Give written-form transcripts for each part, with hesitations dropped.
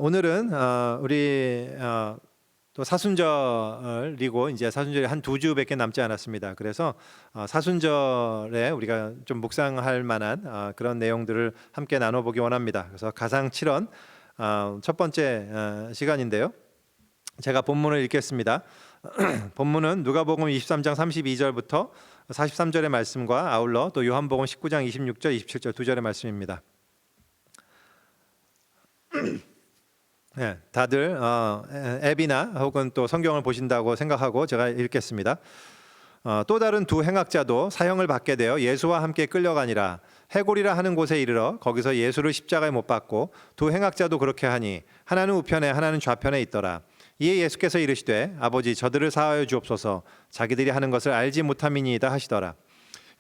오늘은 우리 또 사순절이고 이제 사순절이 한 2주밖에 남지 않았습니다. 그래서 사순절에 우리가 좀 묵상할 만한 그런 내용들을 함께 나눠보기 원합니다. 그래서 가상 7원 첫 번째 시간인데요. 제가 본문을 읽겠습니다. 본문은 누가복음 23장 32절부터 43절의 말씀과 아울러 또 요한복음 19장 26절 27절 두 절의 말씀입니다. 네, 다들 앱이나 혹은 또 성경을 보신다고 생각하고 제가 읽겠습니다. 또 다른 두 행악자도 사형을 받게 되어 예수와 함께 끌려가니라. 해골이라 하는 곳에 이르러 거기서 예수를 십자가에 못 박고 두 행악자도 그렇게 하니 하나는 우편에 하나는 좌편에 있더라. 이에 예수께서 이르시되 아버지 저들을 사하여 주옵소서 자기들이 하는 것을 알지 못함이니이다 하시더라.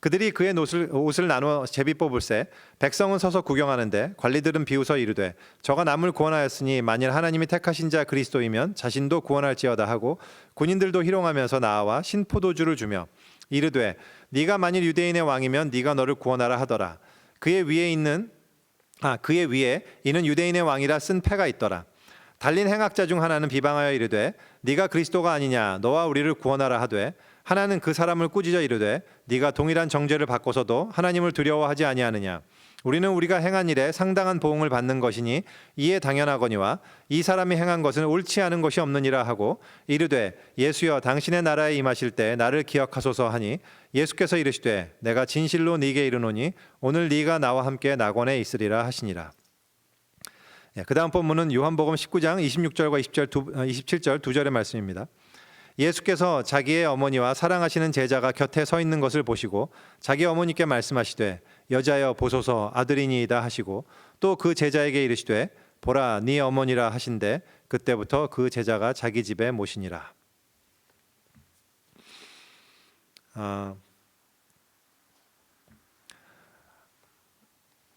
그들이 그의 옷을 나누어 제비 뽑을새 백성은 서서 구경하는데 관리들은 비웃어 이르되 저가 남을 구원하였으니 만일 하나님이 택하신 자 그리스도이면 자신도 구원할지어다 하고 군인들도 희롱하면서 나와 신포도주를 주며 이르되 네가 만일 유대인의 왕이면 네가 너를 구원하라 하더라. 그의 위에 이는 유대인의 왕이라 쓴 패가 있더라. 달린 행악자 중 하나는 비방하여 이르되 네가 그리스도가 아니냐 너와 우리를 구원하라 하되 하나는 그 사람을 꾸짖어 이르되 네가 동일한 정죄를 받고서도 하나님을 두려워하지 아니하느냐. 우리는 우리가 행한 일에 상당한 보응을 받는 것이니 이에 당연하거니와 이 사람이 행한 것은 옳지 않은 것이 없느니라 하고 이르되 예수여 당신의 나라에 임하실 때 나를 기억하소서 하니 예수께서 이르시되 내가 진실로 네게 이르노니 오늘 네가 나와 함께 낙원에 있으리라 하시니라. 그 다음 본문은 요한복음 19장 26절과 27절 두 절의 말씀입니다. 예수께서 자기의 어머니와 사랑하시는 제자가 곁에 서 있는 것을 보시고 자기 어머니께 말씀하시되 여자여 보소서 아들이니이다 하시고 또 그 제자에게 이르시되 보라 네 어머니라 하신대 그때부터 그 제자가 자기 집에 모시니라.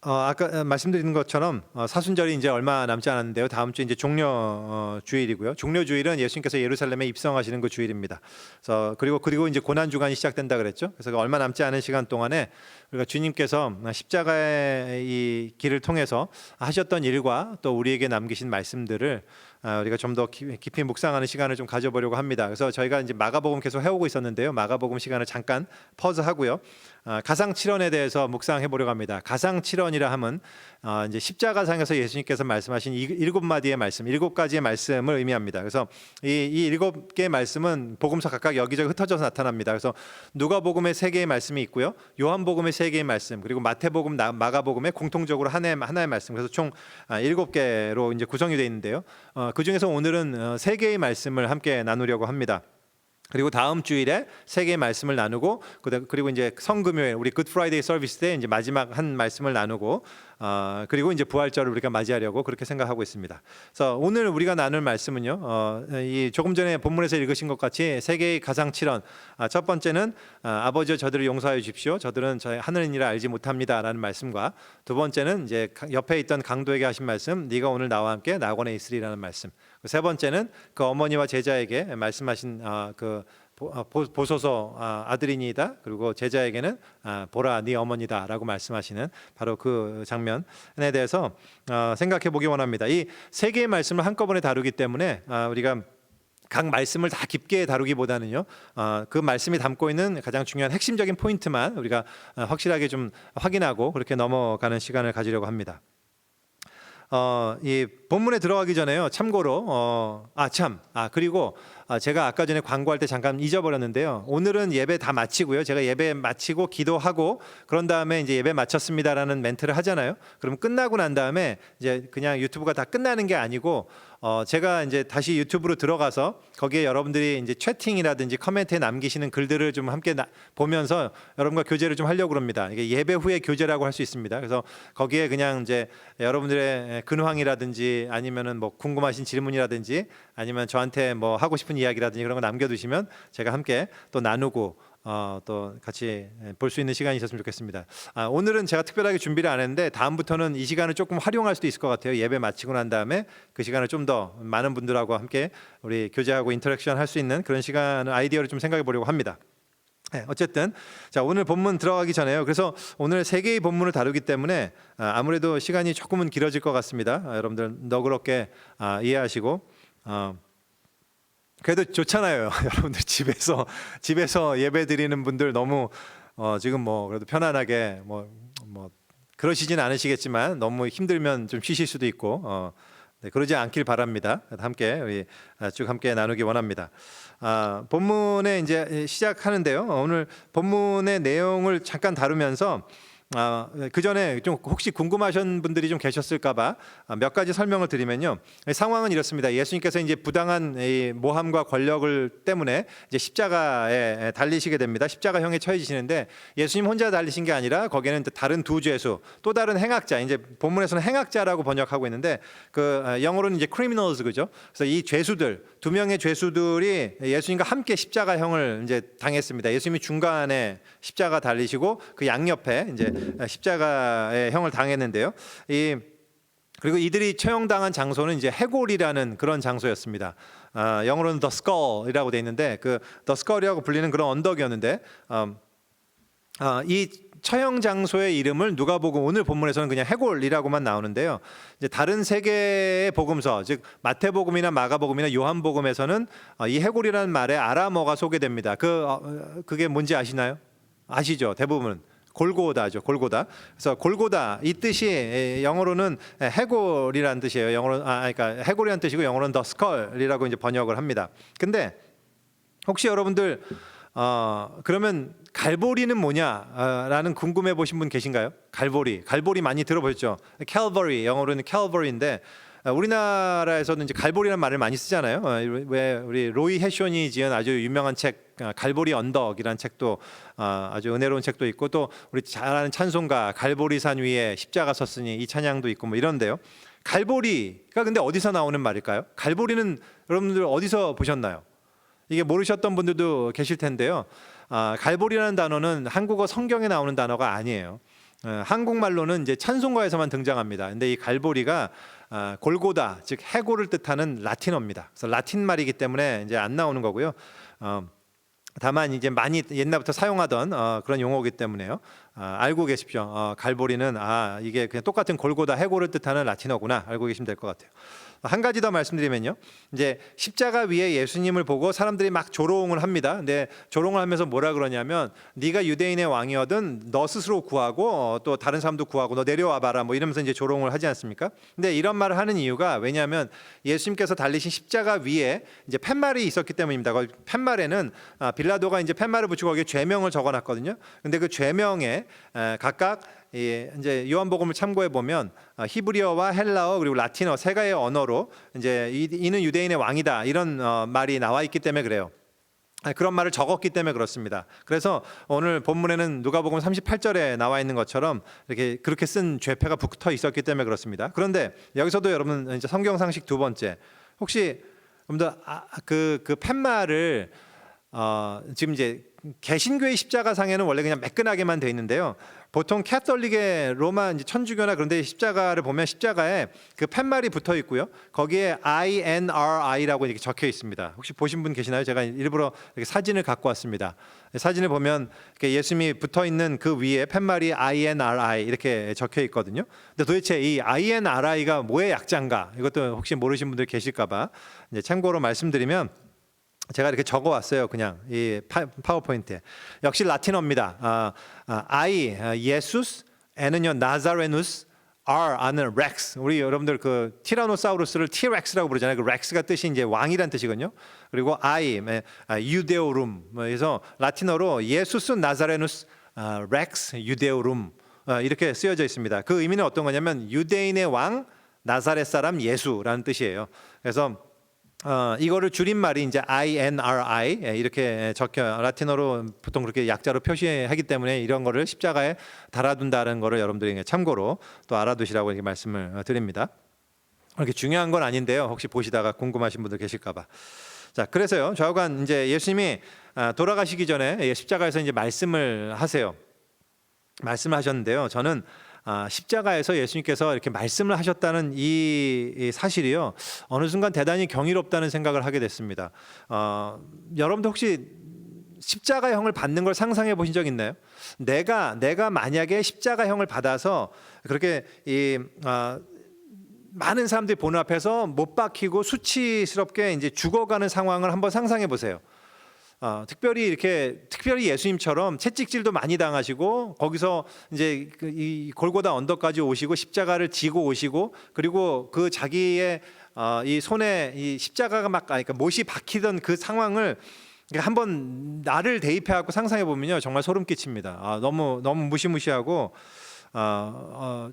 아까 말씀드린 것처럼 사순절이 이제 얼마 남지 않았는데요. 다음 주 이제 종려 주일이고요. 종려 주일은 예수님께서 예루살렘에 입성하시는 그 주일입니다. 그래서 그리고 이제 고난 주간이 시작된다 그랬죠. 그래서 얼마 남지 않은 시간 동안에 우리가 주님께서 십자가의 이 길을 통해서 하셨던 일과 또 우리에게 남기신 말씀들을 우리가 좀 더 깊이 묵상하는 시간을 좀 가져보려고 합니다. 그래서 저희가 이제 마가복음 계속 해오고 있었는데요. 마가복음 시간을 잠깐 퍼즈하고요. 가상 7원에 대해서 묵상해 보려고 합니다. 가상 7원이라 함은 이제 십자가상에서 예수님께서 말씀하신 7마디의 말씀, 7가지의 말씀을 의미합니다. 그래서 이 7개의 말씀은 복음서 각각 여기저기 흩어져서 나타납니다. 그래서 누가복음에 3개의 말씀이 있고요. 요한복음에 3개의 말씀, 그리고 마태복음, 마가복음에 공통적으로 하나의 말씀. 그래서 총 7개로 이제 구성이 되어 있는데요. 그 중에서 오늘은 3개의 말씀을 함께 나누려고 합니다. 그리고 다음 주일에 3개의 말씀을 나누고 그리고 이제 성금요일 우리 굿 프라이데이 서비스 때 이제 마지막 한 말씀을 나누고 그리고 이제 부활절을 우리가 맞이하려고 그렇게 생각하고 있습니다. 그래서 오늘 우리가 나눌 말씀은요. 이 조금 전에 본문에서 읽으신 것 같이 3개의 가상 7원. 첫 번째는 아버지여 저들을 용서하여 주십시오. 저들은 저의 하늘인 일을 알지 못합니다라는 말씀과 두 번째는 이제 옆에 있던 강도에게 하신 말씀, 네가 오늘 나와 함께 낙원에 있으리라는 말씀. 세 번째는 그 어머니와 제자에게 말씀하신 보소서 아들이니이다. 그리고 제자에게는 보라 네 어머니다라고 말씀하시는 바로 그 장면에 대해서 생각해 보기 원합니다. 이 3개의 말씀을 한꺼번에 다루기 때문에 우리가 각 말씀을 다 깊게 다루기보다는요, 그 말씀이 담고 있는 가장 중요한 핵심적인 포인트만 우리가 확실하게 좀 확인하고 그렇게 넘어가는 시간을 가지려고 합니다. 이 본문에 들어가기 전에요. 참고로 그리고 제가 아까 전에 광고할 때 잠깐 잊어버렸는데요. 오늘은 예배 다 마치고요. 제가 예배 마치고 기도하고 그런 다음에 이제 예배 마쳤습니다라는 멘트를 하잖아요. 그럼 끝나고 난 다음에 이제 그냥 유튜브가 다 끝나는 게 아니고 제가 이제 다시 유튜브로 들어가서 거기에 여러분들이 이제 채팅이라든지 코멘트에 남기시는 글들을 좀 함께 보면서 여러분과 교제를 좀 하려고 합니다. 이게 예배 후에 교제라고 할 수 있습니다. 그래서 거기에 그냥 이제 여러분들의 근황이라든지 아니면은 뭐 궁금하신 질문이라든지 아니면 저한테 뭐 하고 싶은 이야기라든지 그런 거 남겨두시면 제가 함께 또 나누고 또 같이 볼 수 있는 시간이 있었으면 좋겠습니다. 오늘은 제가 특별하게 준비를 안 했는데 다음부터는 이 시간을 조금 활용할 수도 있을 것 같아요. 예배 마치고 난 다음에 그 시간을 좀 더 많은 분들하고 함께 우리 교제하고 인터랙션 할 수 있는 그런 시간 아이디어를 좀 생각해 보려고 합니다. 네, 어쨌든 자 오늘 본문 들어가기 전에요. 그래서 오늘 세 개의 본문을 다루기 때문에 아무래도 시간이 조금은 길어질 것 같습니다. 여러분들 너그럽게 이해하시고 그래도 좋잖아요. 여러분들 집에서 예배 드리는 분들 너무 지금 뭐 그래도 편안하게 뭐 그러시진 않으시겠지만 너무 힘들면 좀 쉬실 수도 있고 네, 그러지 않길 바랍니다. 함께 우리 쭉 함께 나누기 원합니다. 본문에 이제 시작하는데요. 오늘 본문의 내용을 잠깐 다루면서 그 전에 좀 혹시 궁금하신 분들이 좀 계셨을까봐 몇 가지 설명을 드리면요. 상황은 이렇습니다. 예수님께서 이제 부당한 이 모함과 권력을 때문에 이제 십자가에 달리시게 됩니다. 십자가형에 처해지시는데 예수님 혼자 달리신 게 아니라 거기에는 다른 두 죄수, 또 다른 행악자, 이제 본문에서는 행악자라고 번역하고 있는데 그 영어로는 이제 criminals 그죠? 그래서 이 죄수들 두 명의 죄수들이 예수님과 함께 십자가형을 이제 당했습니다. 예수님이 중간에 십자가 달리시고 그 양옆에 이제 십자가의 형을 당했는데요. 그리고 이들이 처형당한 장소는 이제 해골이라는 그런 장소였습니다. 영어로는 The Skull이라고 돼 있는데 그 The Skull이라고 불리는 그런 언덕이었는데 이 처형 장소의 이름을 누가복음 오늘 본문에서는 그냥 해골이라고만 나오는데요. 이제 다른 세 개의 복음서, 즉 마태복음이나 마가복음이나 요한복음에서는 이 해골이라는 말에 아람어가 소개됩니다. 그게 뭔지 아시나요? 아시죠? 대부분. 골고다죠. 골고다. 그래서 골고다 이 뜻이 영어로는 해골이라는 뜻이에요. 영어로 그러니까 해골이라는 뜻이고 영어로는 the skull이라고 이제 번역을 합니다. 근데 혹시 여러분들 그러면 갈보리는 뭐냐라는 궁금해 보신 분 계신가요? 갈보리 많이 들어보셨죠? Calvary 영어로는 Calvary인데 우리나라에서는 이제 갈보리라는 말을 많이 쓰잖아요. 왜 우리 로이 해션이 지은 아주 유명한 책 갈보리 언덕이라는 책도 아주 은혜로운 책도 있고 또 우리 잘 아는 찬송가 갈보리산 위에 십자가 섰으니 이 찬양도 있고 뭐 이런데요. 갈보리가 근데 어디서 나오는 말일까요? 갈보리는 여러분들 어디서 보셨나요? 이게 모르셨던 분들도 계실 텐데요. 갈보리라는 단어는 한국어 성경에 나오는 단어가 아니에요. 한국말로는 이제 찬송가에서만 등장합니다. 근데 이 갈보리가 골고다 즉 해골을 뜻하는 라틴어입니다. 그래서 라틴 말이기 때문에 이제 안 나오는 거고요. 다만 이제 많이 옛날부터 사용하던 그런 용어이기 때문에요. 알고 계십시오. 갈보리는 이게 그냥 똑같은 골고다 해골을 뜻하는 라틴어구나 알고 계시면 될 것 같아요. 한 가지 더 말씀드리면요. 이제 십자가 위에 예수님을 보고 사람들이 막 조롱을 합니다. 근데 조롱을 하면서 뭐라 그러냐면 네가 유대인의 왕이거든 너 스스로 구하고 또 다른 사람도 구하고 너 내려와 봐라 뭐 이러면서 이제 조롱을 하지 않습니까? 근데 이런 말을 하는 이유가 왜냐하면 예수님께서 달리신 십자가 위에 이제 팻말이 있었기 때문입니다. 거기 팻말에는 빌라도가 이제 팻말을 붙이고 거기에 죄명을 적어놨거든요. 근데 그 죄명에 각각 이제 요한복음을 참고해 보면 히브리어와 헬라어 그리고 라틴어 세 가지의 언어로 이제 이는 유대인의 왕이다 이런 말이 나와 있기 때문에 그래요. 그런 말을 적었기 때문에 그렇습니다. 그래서 오늘 본문에는 누가복음 38절에 나와 있는 것처럼 이렇게 그렇게 쓴 죄패가 붙어 있었기 때문에 그렇습니다. 그런데 여기서도 여러분 이제 성경 상식 두 번째 혹시 여러분들 그 팻말을 지금 이제 개신교의 십자가상에는 원래 그냥 매끈하게만 돼 있는데요. 보통 캐톨릭의 로마 이제 천주교나 그런데 십자가를 보면 십자가에 그 팻말이 붙어 있고요. 거기에 INRI라고 이렇게 적혀 있습니다. 혹시 보신 분 계시나요? 제가 일부러 이렇게 사진을 갖고 왔습니다. 사진을 보면 예수님이 붙어 있는 그 위에 팻말이 INRI 이렇게 적혀 있거든요. 근데 도대체 이 INRI가 뭐의 약자인가? 이것도 혹시 모르신 분들 계실까봐 이제 참고로 말씀드리면. 제가 이렇게 적어왔어요. 그냥 이 파워포인트에 역시 라틴어입니다. 예수스, N은요 나자레누스, R는 렉스. 우리 여러분들 그 티라노사우루스를 티렉스라고 부르잖아요. 그 렉스가 뜻이 이제 왕이란 뜻이거든요. 그리고 유데오룸. 그래서 라틴어로 예수스 나자레누스 렉스 유데오룸 이렇게 쓰여져 있습니다. 그 의미는 어떤 거냐면 유대인의 왕 나사렛 사람 예수라는 뜻이에요. 그래서 이거를 줄임말이 이제 INRI 이렇게 적혀 라틴어로 보통 그렇게 약자로 표시하기 때문에 이런 거를 십자가에 달아둔다는 거를 여러분들이 참고로 또 알아두시라고 이렇게 말씀을 드립니다. 그렇게 중요한 건 아닌데요. 혹시 보시다가 궁금하신 분들 계실까봐. 자, 그래서요. 좌우간 이제 예수님이 돌아가시기 전에 십자가에서 이제 말씀을 하세요. 말씀하셨는데요. 저는 십자가에서 예수님께서 이렇게 말씀을 하셨다는 이 사실이요 어느 순간 대단히 경이롭다는 생각을 하게 됐습니다. 여러분들 혹시 십자가형을 받는 걸 상상해 보신 적 있나요? 내가 만약에 십자가형을 받아서 그렇게 많은 사람들이 보는 앞에서 못 박히고 수치스럽게 이제 죽어가는 상황을 한번 상상해 보세요. 특별히 예수님처럼 채찍질도 많이 당하시고 거기서 이제 이 골고다 언덕까지 오시고 십자가를 지고 오시고 그리고 그 자기의 이 손에 이 십자가가 그러니까 못이 박히던 그 상황을 한번 나를 대입해 갖고 상상해 보면요 정말 소름 끼칩니다. 너무 무시무시하고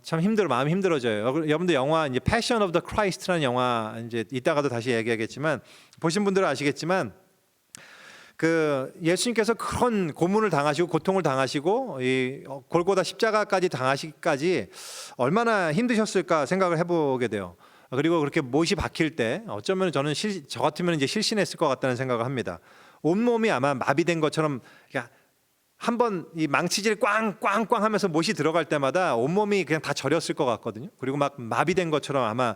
참 마음이 힘들어져요. 여러분들 영화 이제 Passion of the Christ라는 영화 이제 이따가도 다시 얘기하겠지만 보신 분들은 아시겠지만 그 예수님께서 그런 고문을 당하시고 고통을 당하시고 이 골고다 십자가까지 당하시기까지 얼마나 힘드셨을까 생각을 해보게 돼요. 그리고 그렇게 못이 박힐 때 어쩌면 저는 저 같으면 이제 실신했을 것 같다는 생각을 합니다. 온몸이 아마 마비된 것처럼 한번 이 망치질 꽝꽝꽝 하면서 못이 들어갈 때마다 온몸이 그냥 다 저렸을 것 같거든요. 그리고 막 마비된 것처럼 아마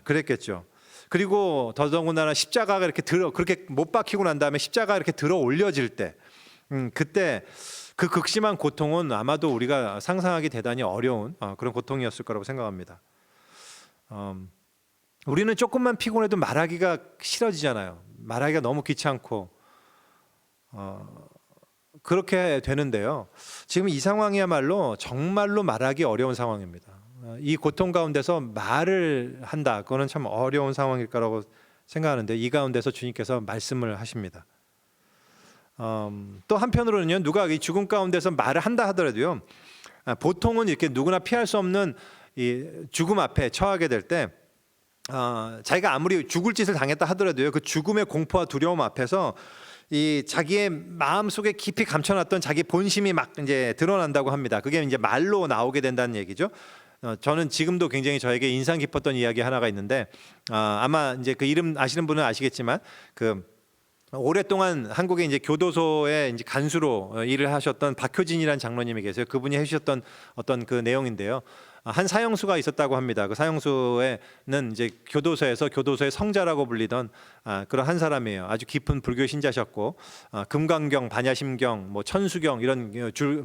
그랬겠죠. 그리고 더더군다나 십자가가 그렇게 못 박히고 난 다음에 십자가가 이렇게 들어 올려질 때 그때 그 극심한 고통은 아마도 우리가 상상하기 대단히 어려운 그런 고통이었을 거라고 생각합니다. 우리는 조금만 피곤해도 말하기가 싫어지잖아요. 말하기가 너무 귀찮고 그렇게 되는데요. 지금 이 상황이야말로 정말로 말하기 어려운 상황입니다. 이 고통 가운데서 말을 한다. 그거는 참 어려운 상황일 거라고 생각하는데 이 가운데서 주님께서 말씀을 하십니다. 또 한편으로는요. 누가 이 죽음 가운데서 말을 한다 하더라도요. 보통은 이렇게 누구나 피할 수 없는 이 죽음 앞에 처하게 될 때 자기가 아무리 죽을 짓을 당했다 하더라도요. 그 죽음의 공포와 두려움 앞에서 이 자기의 마음 속에 깊이 감춰놨던 자기 본심이 막 이제 드러난다고 합니다. 그게 이제 말로 나오게 된다는 얘기죠. 저는 지금도 굉장히 저에게 인상 깊었던 이야기 하나가 있는데 아마 이제 그 이름 아시는 분은 아시겠지만 그 오랫동안 한국의 이제 교도소에 이제 간수로 일을 하셨던 박효진이라는 장로님이 계세요. 그분이 해주셨던 어떤 그 내용인데요. 한 사형수가 있었다고 합니다. 그 사형수에는 이제 교도소의 성자라고 불리던 그런 한 사람이에요. 아주 깊은 불교 신자셨고 금강경, 반야심경, 뭐 천수경 이런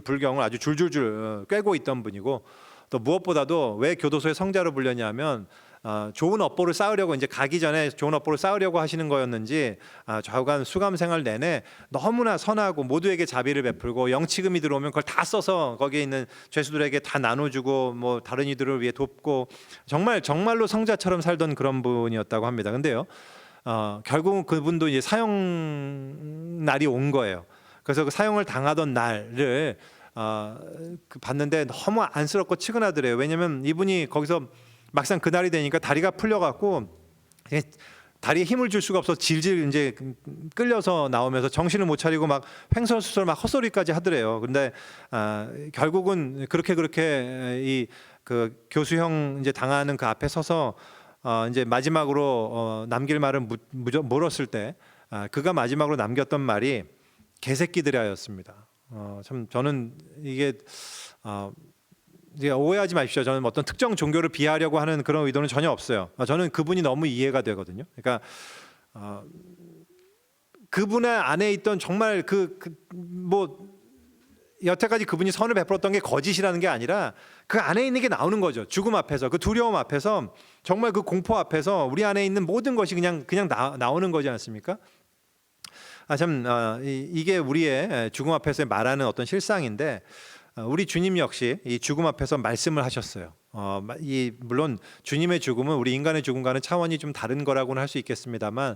불경을 아주 줄줄줄 꿰고 있던 분이고 또 무엇보다도 왜 교도소의 성자로 불렸냐면 좋은 업보를 쌓으려고 이제 가기 전에 좋은 업보를 쌓으려고 하시는 거였는지 좌우간 수감 생활 내내 너무나 선하고 모두에게 자비를 베풀고 영치금이 들어오면 그걸 다 써서 거기에 있는 죄수들에게 다 나눠주고 뭐 다른 이들을 위해 돕고 정말로 성자처럼 살던 그런 분이었다고 합니다. 근데요 결국은 그분도 이제 사형 날이 온 거예요. 그래서 그 사형을 당하던 날을 봤는데 너무 안쓰럽고 측은하더래요. 왜냐하면 이분이 거기서 막상 그날이 되니까 다리가 풀려갖고 다리에 힘을 줄 수가 없어서 질질 이제 끌려서 나오면서 정신을 못 차리고 막 횡설수설 막 헛소리까지 하더래요. 근데 결국은 그렇게 이 그 교수형 이제 당하는 그 앞에 서서 이제 마지막으로 남길 말을 물었을 때 그가 마지막으로 남겼던 말이 개새끼들이었습니다. 참 저는 이게 오해하지 마십시오. 저는 어떤 특정 종교를 비하하려고 하는 그런 의도는 전혀 없어요. 저는 그분이 너무 이해가 되거든요. 그러니까 그분의 안에 있던 정말 뭐 여태까지 그분이 선을 베풀었던 게 거짓이라는 게 아니라 그 안에 있는 게 나오는 거죠. 죽음 앞에서 그 두려움 앞에서 정말 그 공포 앞에서 우리 안에 있는 모든 것이 그냥 나오는 거지 않습니까? 이게 우리의 죽음 앞에서 말하는 어떤 실상인데 우리 주님 역시 이 죽음 앞에서 말씀을 하셨어요. 물론 주님의 죽음은 우리 인간의 죽음과는 차원이 좀 다른 거라고는 할 수 있겠습니다만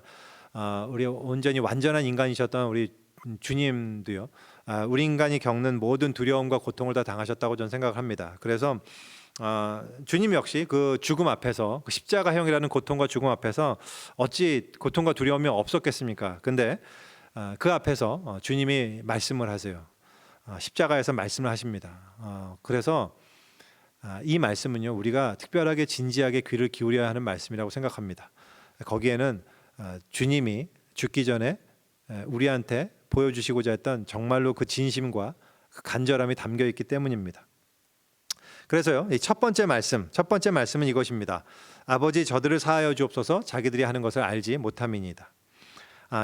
우리 온전히 완전한 인간이셨던 우리 주님도요. 우리 인간이 겪는 모든 두려움과 고통을 다 당하셨다고 저는 생각합니다. 그래서 주님 역시 그 죽음 앞에서 그 십자가형이라는 고통과 죽음 앞에서 어찌 고통과 두려움이 없었겠습니까? 근데 그 앞에서 주님이 말씀을 하세요. 십자가에서 말씀을 하십니다. 그래서 이 말씀은요 우리가 특별하게 진지하게 귀를 기울여야 하는 말씀이라고 생각합니다. 거기에는 주님이 죽기 전에 우리한테 보여주시고자 했던 정말로 그 진심과 그 간절함이 담겨 있기 때문입니다. 그래서요 이 첫 번째 말씀은 이것입니다. 아버지 저들을 사하여 주옵소서 자기들이 하는 것을 알지 못함이니이다.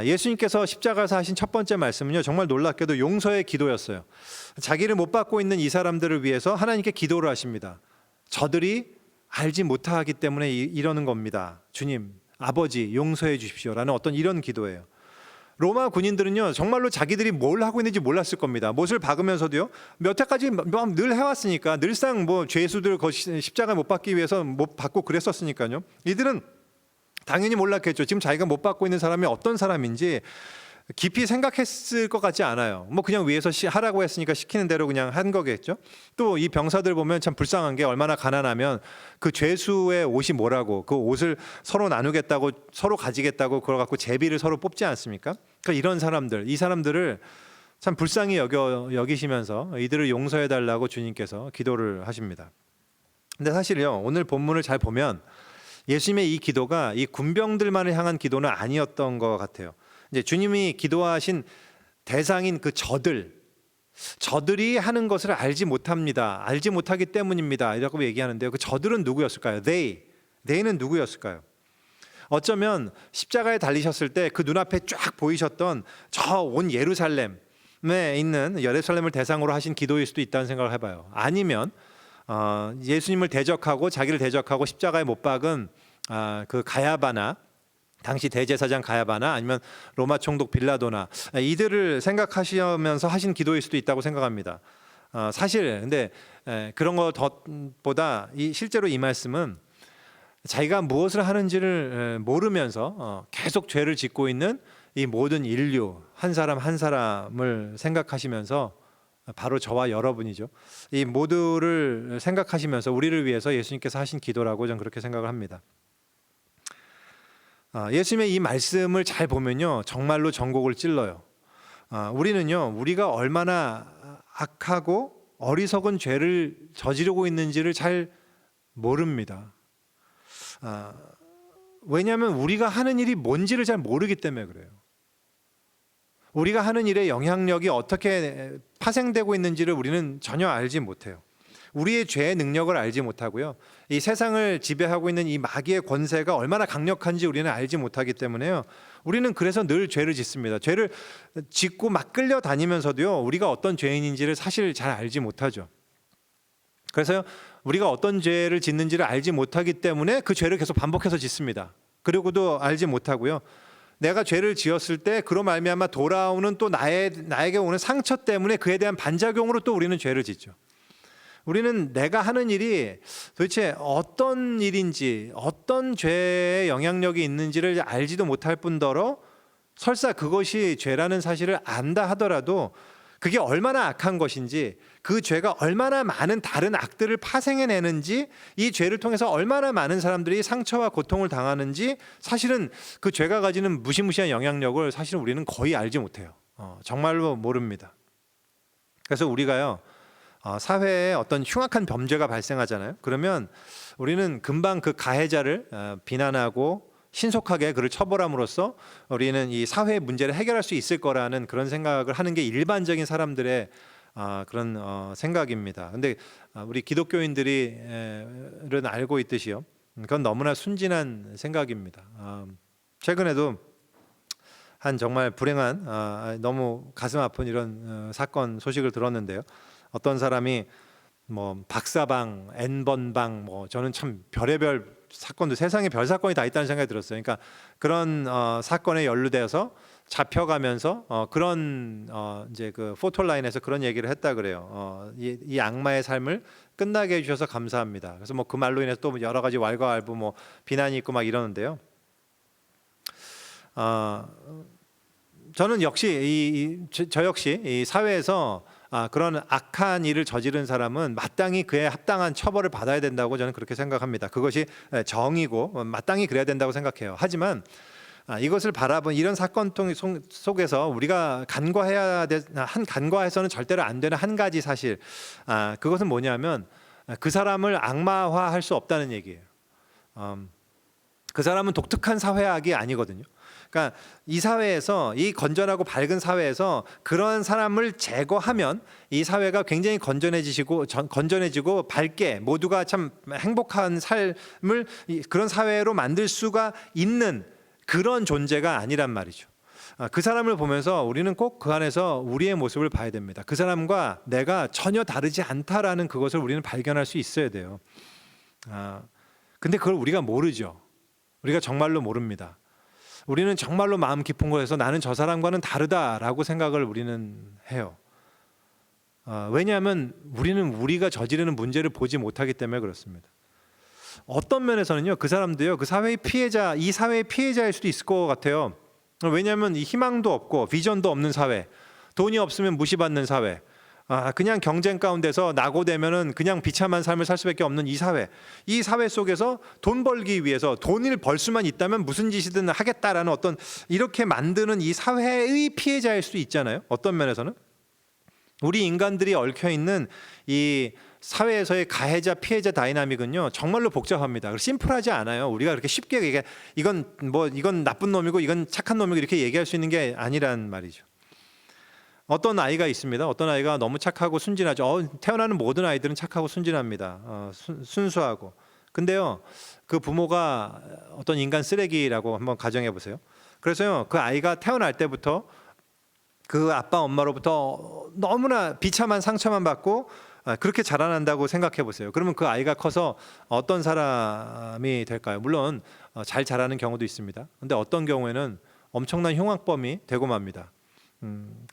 예수님께서 십자가에서 하신 첫 번째 말씀은요, 정말 놀랍게도 용서의 기도였어요. 자기를 못 받고 있는 이 사람들을 위해서 하나님께 기도를 하십니다. 저들이 알지 못하기 때문에 이러는 겁니다. 주님, 아버지 용서해 주십시오라는 어떤 이런 기도예요. 로마 군인들은요, 정말로 자기들이 뭘 하고 있는지 몰랐을 겁니다. 못을 박으면서도요, 몇 해까지 늘 해왔으니까, 늘상 뭐 죄수들 십자가 못 받기 위해서 못 받고 그랬었으니까요. 이들은 당연히 몰랐겠죠. 지금 자기가 못 받고 있는 사람이 어떤 사람인지 깊이 생각했을 것 같지 않아요. 뭐 그냥 위에서 하라고 했으니까 시키는 대로 그냥 한 거겠죠. 또 이 병사들 보면 참 불쌍한 게, 얼마나 가난하면 그 죄수의 옷이 뭐라고, 그 옷을 서로 나누겠다고, 서로 가지겠다고 그걸 갖고 제비를 서로 뽑지 않습니까? 그러니까 이런 사람들, 이 사람들을 참 불쌍히 여기시면서 이들을 용서해 달라고 주님께서 기도를 하십니다. 근데 사실요, 오늘 본문을 잘 보면 예수님의 이 기도가 이 군병들만을 향한 기도는 아니었던 것 같아요. 이제 주님이 기도하신 대상인 그 저들이 하는 것을 알지 못합니다. 알지 못하기 때문입니다. 이라고 얘기하는데요. 그 저들은 누구였을까요? they는 누구였을까요? 어쩌면 십자가에 달리셨을 때 그 눈앞에 쫙 보이셨던 저 온 예루살렘에 있는, 예루살렘을 대상으로 하신 기도일 수도 있다는 생각을 해봐요. 아니면 예수님을 대적하고 자기를 대적하고 십자가에 못 박은 그 가야바나, 당시 대제사장 가야바나, 아니면 로마 총독 빌라도나, 이들을 생각하시면서 하신 기도일 수도 있다고 생각합니다. 사실 근데 그런 것보다 실제로 이 말씀은 자기가 무엇을 하는지를 모르면서 계속 죄를 짓고 있는 이 모든 인류, 한 사람 한 사람을 생각하시면서, 바로 저와 여러분이죠. 이 모두를 생각하시면서 우리를 위해서 예수님께서 하신 기도라고 저는 그렇게 생각을 합니다. 예수님의 이 말씀을 잘 보면요, 정말로 전곡을 찔러요. 우리는요, 우리가 얼마나 악하고 어리석은 죄를 저지르고 있는지를 잘 모릅니다. 왜냐하면 우리가 하는 일이 뭔지를 잘 모르기 때문에 그래요. 우리가 하는 일의 영향력이 어떻게 파생되고 있는지를 우리는 전혀 알지 못해요. 우리의 죄의 능력을 알지 못하고요, 이 세상을 지배하고 있는 이 마귀의 권세가 얼마나 강력한지 우리는 알지 못하기 때문에요, 우리는 그래서 늘 죄를 짓습니다. 죄를 짓고 막 끌려다니면서도요, 우리가 어떤 죄인인지를 사실 잘 알지 못하죠. 그래서 우리가 어떤 죄를 짓는지를 알지 못하기 때문에 그 죄를 계속 반복해서 짓습니다. 그리고도 알지 못하고요, 내가 죄를 지었을 때 그로 말미암아 돌아오는 또 나에게 오는 상처 때문에 그에 대한 반작용으로 또 우리는 죄를 짓죠. 우리는 내가 하는 일이 도대체 어떤 일인지, 어떤 죄의 영향력이 있는지를 알지도 못할 뿐더러, 설사 그것이 죄라는 사실을 안다 하더라도 그게 얼마나 악한 것인지, 그 죄가 얼마나 많은 다른 악들을 파생해내는지, 이 죄를 통해서 얼마나 많은 사람들이 상처와 고통을 당하는지, 사실은 그 죄가 가지는 무시무시한 영향력을 사실은 우리는 거의 알지 못해요. 정말로 모릅니다. 그래서 우리가요, 사회에 어떤 흉악한 범죄가 발생하잖아요. 그러면 우리는 금방 그 가해자를 비난하고 신속하게 그를 처벌함으로써 우리는 이 사회의 문제를 해결할 수 있을 거라는 그런 생각을 하는 게 일반적인 사람들의 그런 생각입니다. 근데 우리 기독교인들은 알고 있듯이요, 그건 너무나 순진한 생각입니다. 최근에도 한 정말 불행한, 너무 가슴 아픈 이런 사건 소식을 들었는데요. 어떤 사람이 뭐 박사방, N번방, 뭐 저는 참 별의별 사건도, 세상에 별 사건이 다 있다는 생각이 들었어요. 그러니까 그런 사건에 연루돼서 잡혀가면서 그런 이제 그 포토라인에서 그런 얘기를 했다 그래요. 이 악마의 삶을 끝나게 해주셔서 감사합니다. 그래서 뭐 그 말로 인해서 또 여러 가지 왈가왈부, 뭐 비난이 있고 막 이러는데요. 저는 역시 저 역시 이 사회에서 그런 악한 일을 저지른 사람은 마땅히 그에 합당한 처벌을 받아야 된다고 저는 그렇게 생각합니다. 그것이 정의고 마땅히 그래야 된다고 생각해요. 하지만 이것을 바라본 이런 사건 속에서 우리가 간과해서는 절대로 안 되는 한 가지 사실, 그것은 뭐냐면 그 사람을 악마화할 수 없다는 얘기예요. 그 사람은 독특한 사회악이 아니거든요. 그러니까 이 사회에서, 이 건전하고 밝은 사회에서 그런 사람을 제거하면 이 사회가 굉장히 건전해지고 밝게 모두가 참 행복한 삶을 그런 사회로 만들 수가 있는 그런 존재가 아니란 말이죠. 그 사람을 보면서 우리는 꼭 그 안에서 우리의 모습을 봐야 됩니다. 그 사람과 내가 전혀 다르지 않다라는 그것을 우리는 발견할 수 있어야 돼요. 근데 그걸 우리가 모르죠. 우리가 정말로 모릅니다. 우리는 정말로 마음 깊은 곳에서 나는 저 사람과는 다르다라고 생각을 우리는 해요. 왜냐하면 우리는 우리가 저지르는 문제를 보지 못하기 때문에 그렇습니다. 어떤 면에서는요, 그 사람도요, 그 사회의 피해자, 이 사회의 피해자일 수도 있을 것 같아요. 왜냐하면 이 희망도 없고 비전도 없는 사회, 돈이 없으면 무시받는 사회, 그냥 경쟁 가운데서 낙오되면은 그냥 비참한 삶을 살 수밖에 없는 이 사회 속에서 돈 벌기 위해서 돈을 벌 수만 있다면 무슨 짓이든 하겠다라는 어떤 이렇게 만드는 이 사회의 피해자일 수도 있잖아요. 어떤 면에서는 우리 인간들이 얽혀 있는 이 사회에서의 가해자 피해자 다이나믹은요 정말로 복잡합니다. 심플하지 않아요. 우리가 그렇게 쉽게 이건 나쁜 놈이고 이건 착한 놈이고 이렇게 얘기할 수 있는 게 아니란 말이죠. 어떤 아이가 있습니다. 어떤 아이가 너무 착하고 순진하죠. 태어나는 모든 아이들은 착하고 순진합니다. 순수하고. 근데요, 그 부모가 어떤 인간 쓰레기라고 한번 가정해 보세요. 그래서요, 그 아이가 태어날 때부터 그 아빠 엄마로부터 너무나 비참한 상처만 받고 그렇게 자라난다고 생각해 보세요. 그러면 그 아이가 커서 어떤 사람이 될까요? 물론 잘 자라는 경우도 있습니다. 근데 어떤 경우에는 엄청난 흉악범이 되고 맙니다.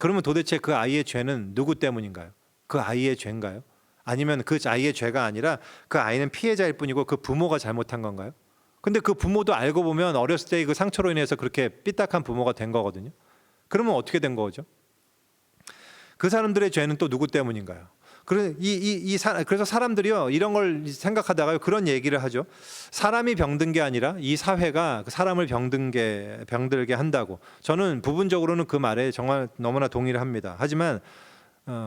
그러면 도대체 그 아이의 죄는 누구 때문인가요? 그 아이의 죄인가요? 아니면 그 아이의 죄가 아니라 그 아이는 피해자일 뿐이고 그 부모가 잘못한 건가요? 근데 그 부모도 알고 보면 어렸을 때 그 상처로 인해서 그렇게 삐딱한 부모가 된 거거든요. 그러면 어떻게 된 거죠? 그 사람들의 죄는 또 누구 때문인가요? 그래서 사람들이요 이런 걸 생각하다가 그런 얘기를 하죠. 사람이 병든 게 아니라 이 사회가 그 사람을 병들게 한다고. 저는 부분적으로는 그 말에 정말 너무나 동의를 합니다. 하지만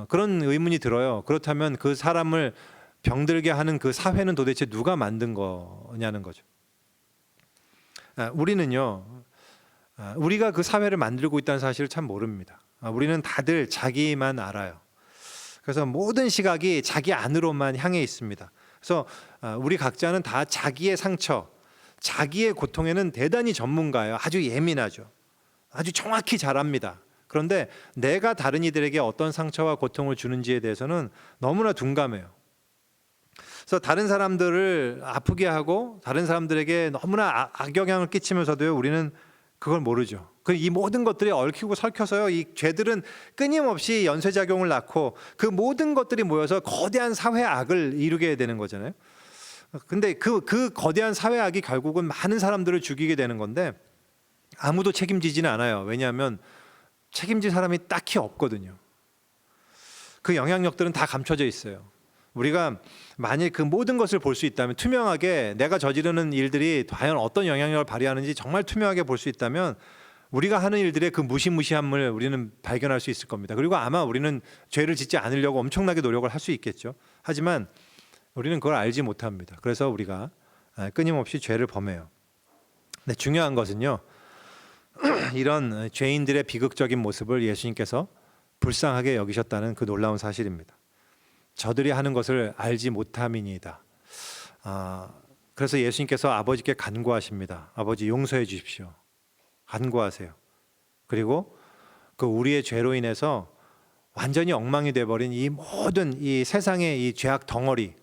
그런 의문이 들어요. 그렇다면 그 사람을 병들게 하는 그 사회는 도대체 누가 만든 거냐는 거죠. 우리는요 우리가 그 사회를 만들고 있다는 사실을 참 모릅니다. 우리는 다들 자기만 알아요. 그래서 모든 시각이 자기 안으로만 향해 있습니다. 그래서 우리 각자는 다 자기의 상처, 자기의 고통에는 대단히 전문가예요. 아주 예민하죠. 아주 정확히 잘 압니다. 그런데 내가 다른 이들에게 어떤 상처와 고통을 주는지에 대해서는 너무나 둔감해요. 그래서 다른 사람들을 아프게 하고 다른 사람들에게 너무나 악영향을 끼치면서도요 우리는 그걸 모르죠. 이 모든 것들이 얽히고 설켜서요 이 죄들은 끊임없이 연쇄작용을 낳고 그 모든 것들이 모여서 거대한 사회악을 이루게 되는 거잖아요. 근데 그 거대한 사회악이 결국은 많은 사람들을 죽이게 되는 건데 아무도 책임지지는 않아요. 왜냐하면 책임질 사람이 딱히 없거든요. 그 영향력들은 다 감춰져 있어요. 우리가 만일 그 모든 것을 볼 수 있다면, 투명하게 내가 저지르는 일들이 과연 어떤 영향력을 발휘하는지 정말 투명하게 볼 수 있다면 우리가 하는 일들의 그 무시무시함을 우리는 발견할 수 있을 겁니다. 그리고 아마 우리는 죄를 짓지 않으려고 엄청나게 노력을 할 수 있겠죠. 하지만 우리는 그걸 알지 못합니다. 그래서 우리가 끊임없이 죄를 범해요. 근데 중요한 것은요 이런 죄인들의 비극적인 모습을 예수님께서 불쌍하게 여기셨다는 그 놀라운 사실입니다. 저들이 하는 것을 알지 못함이니이다. 그래서 예수님께서 아버지께 간구하십니다. 아버지 용서해 주십시오. 간구하세요. 그리고 그 우리의 죄로 인해서 완전히 엉망이 돼버린 이 모든 이 세상의 이 죄악 덩어리,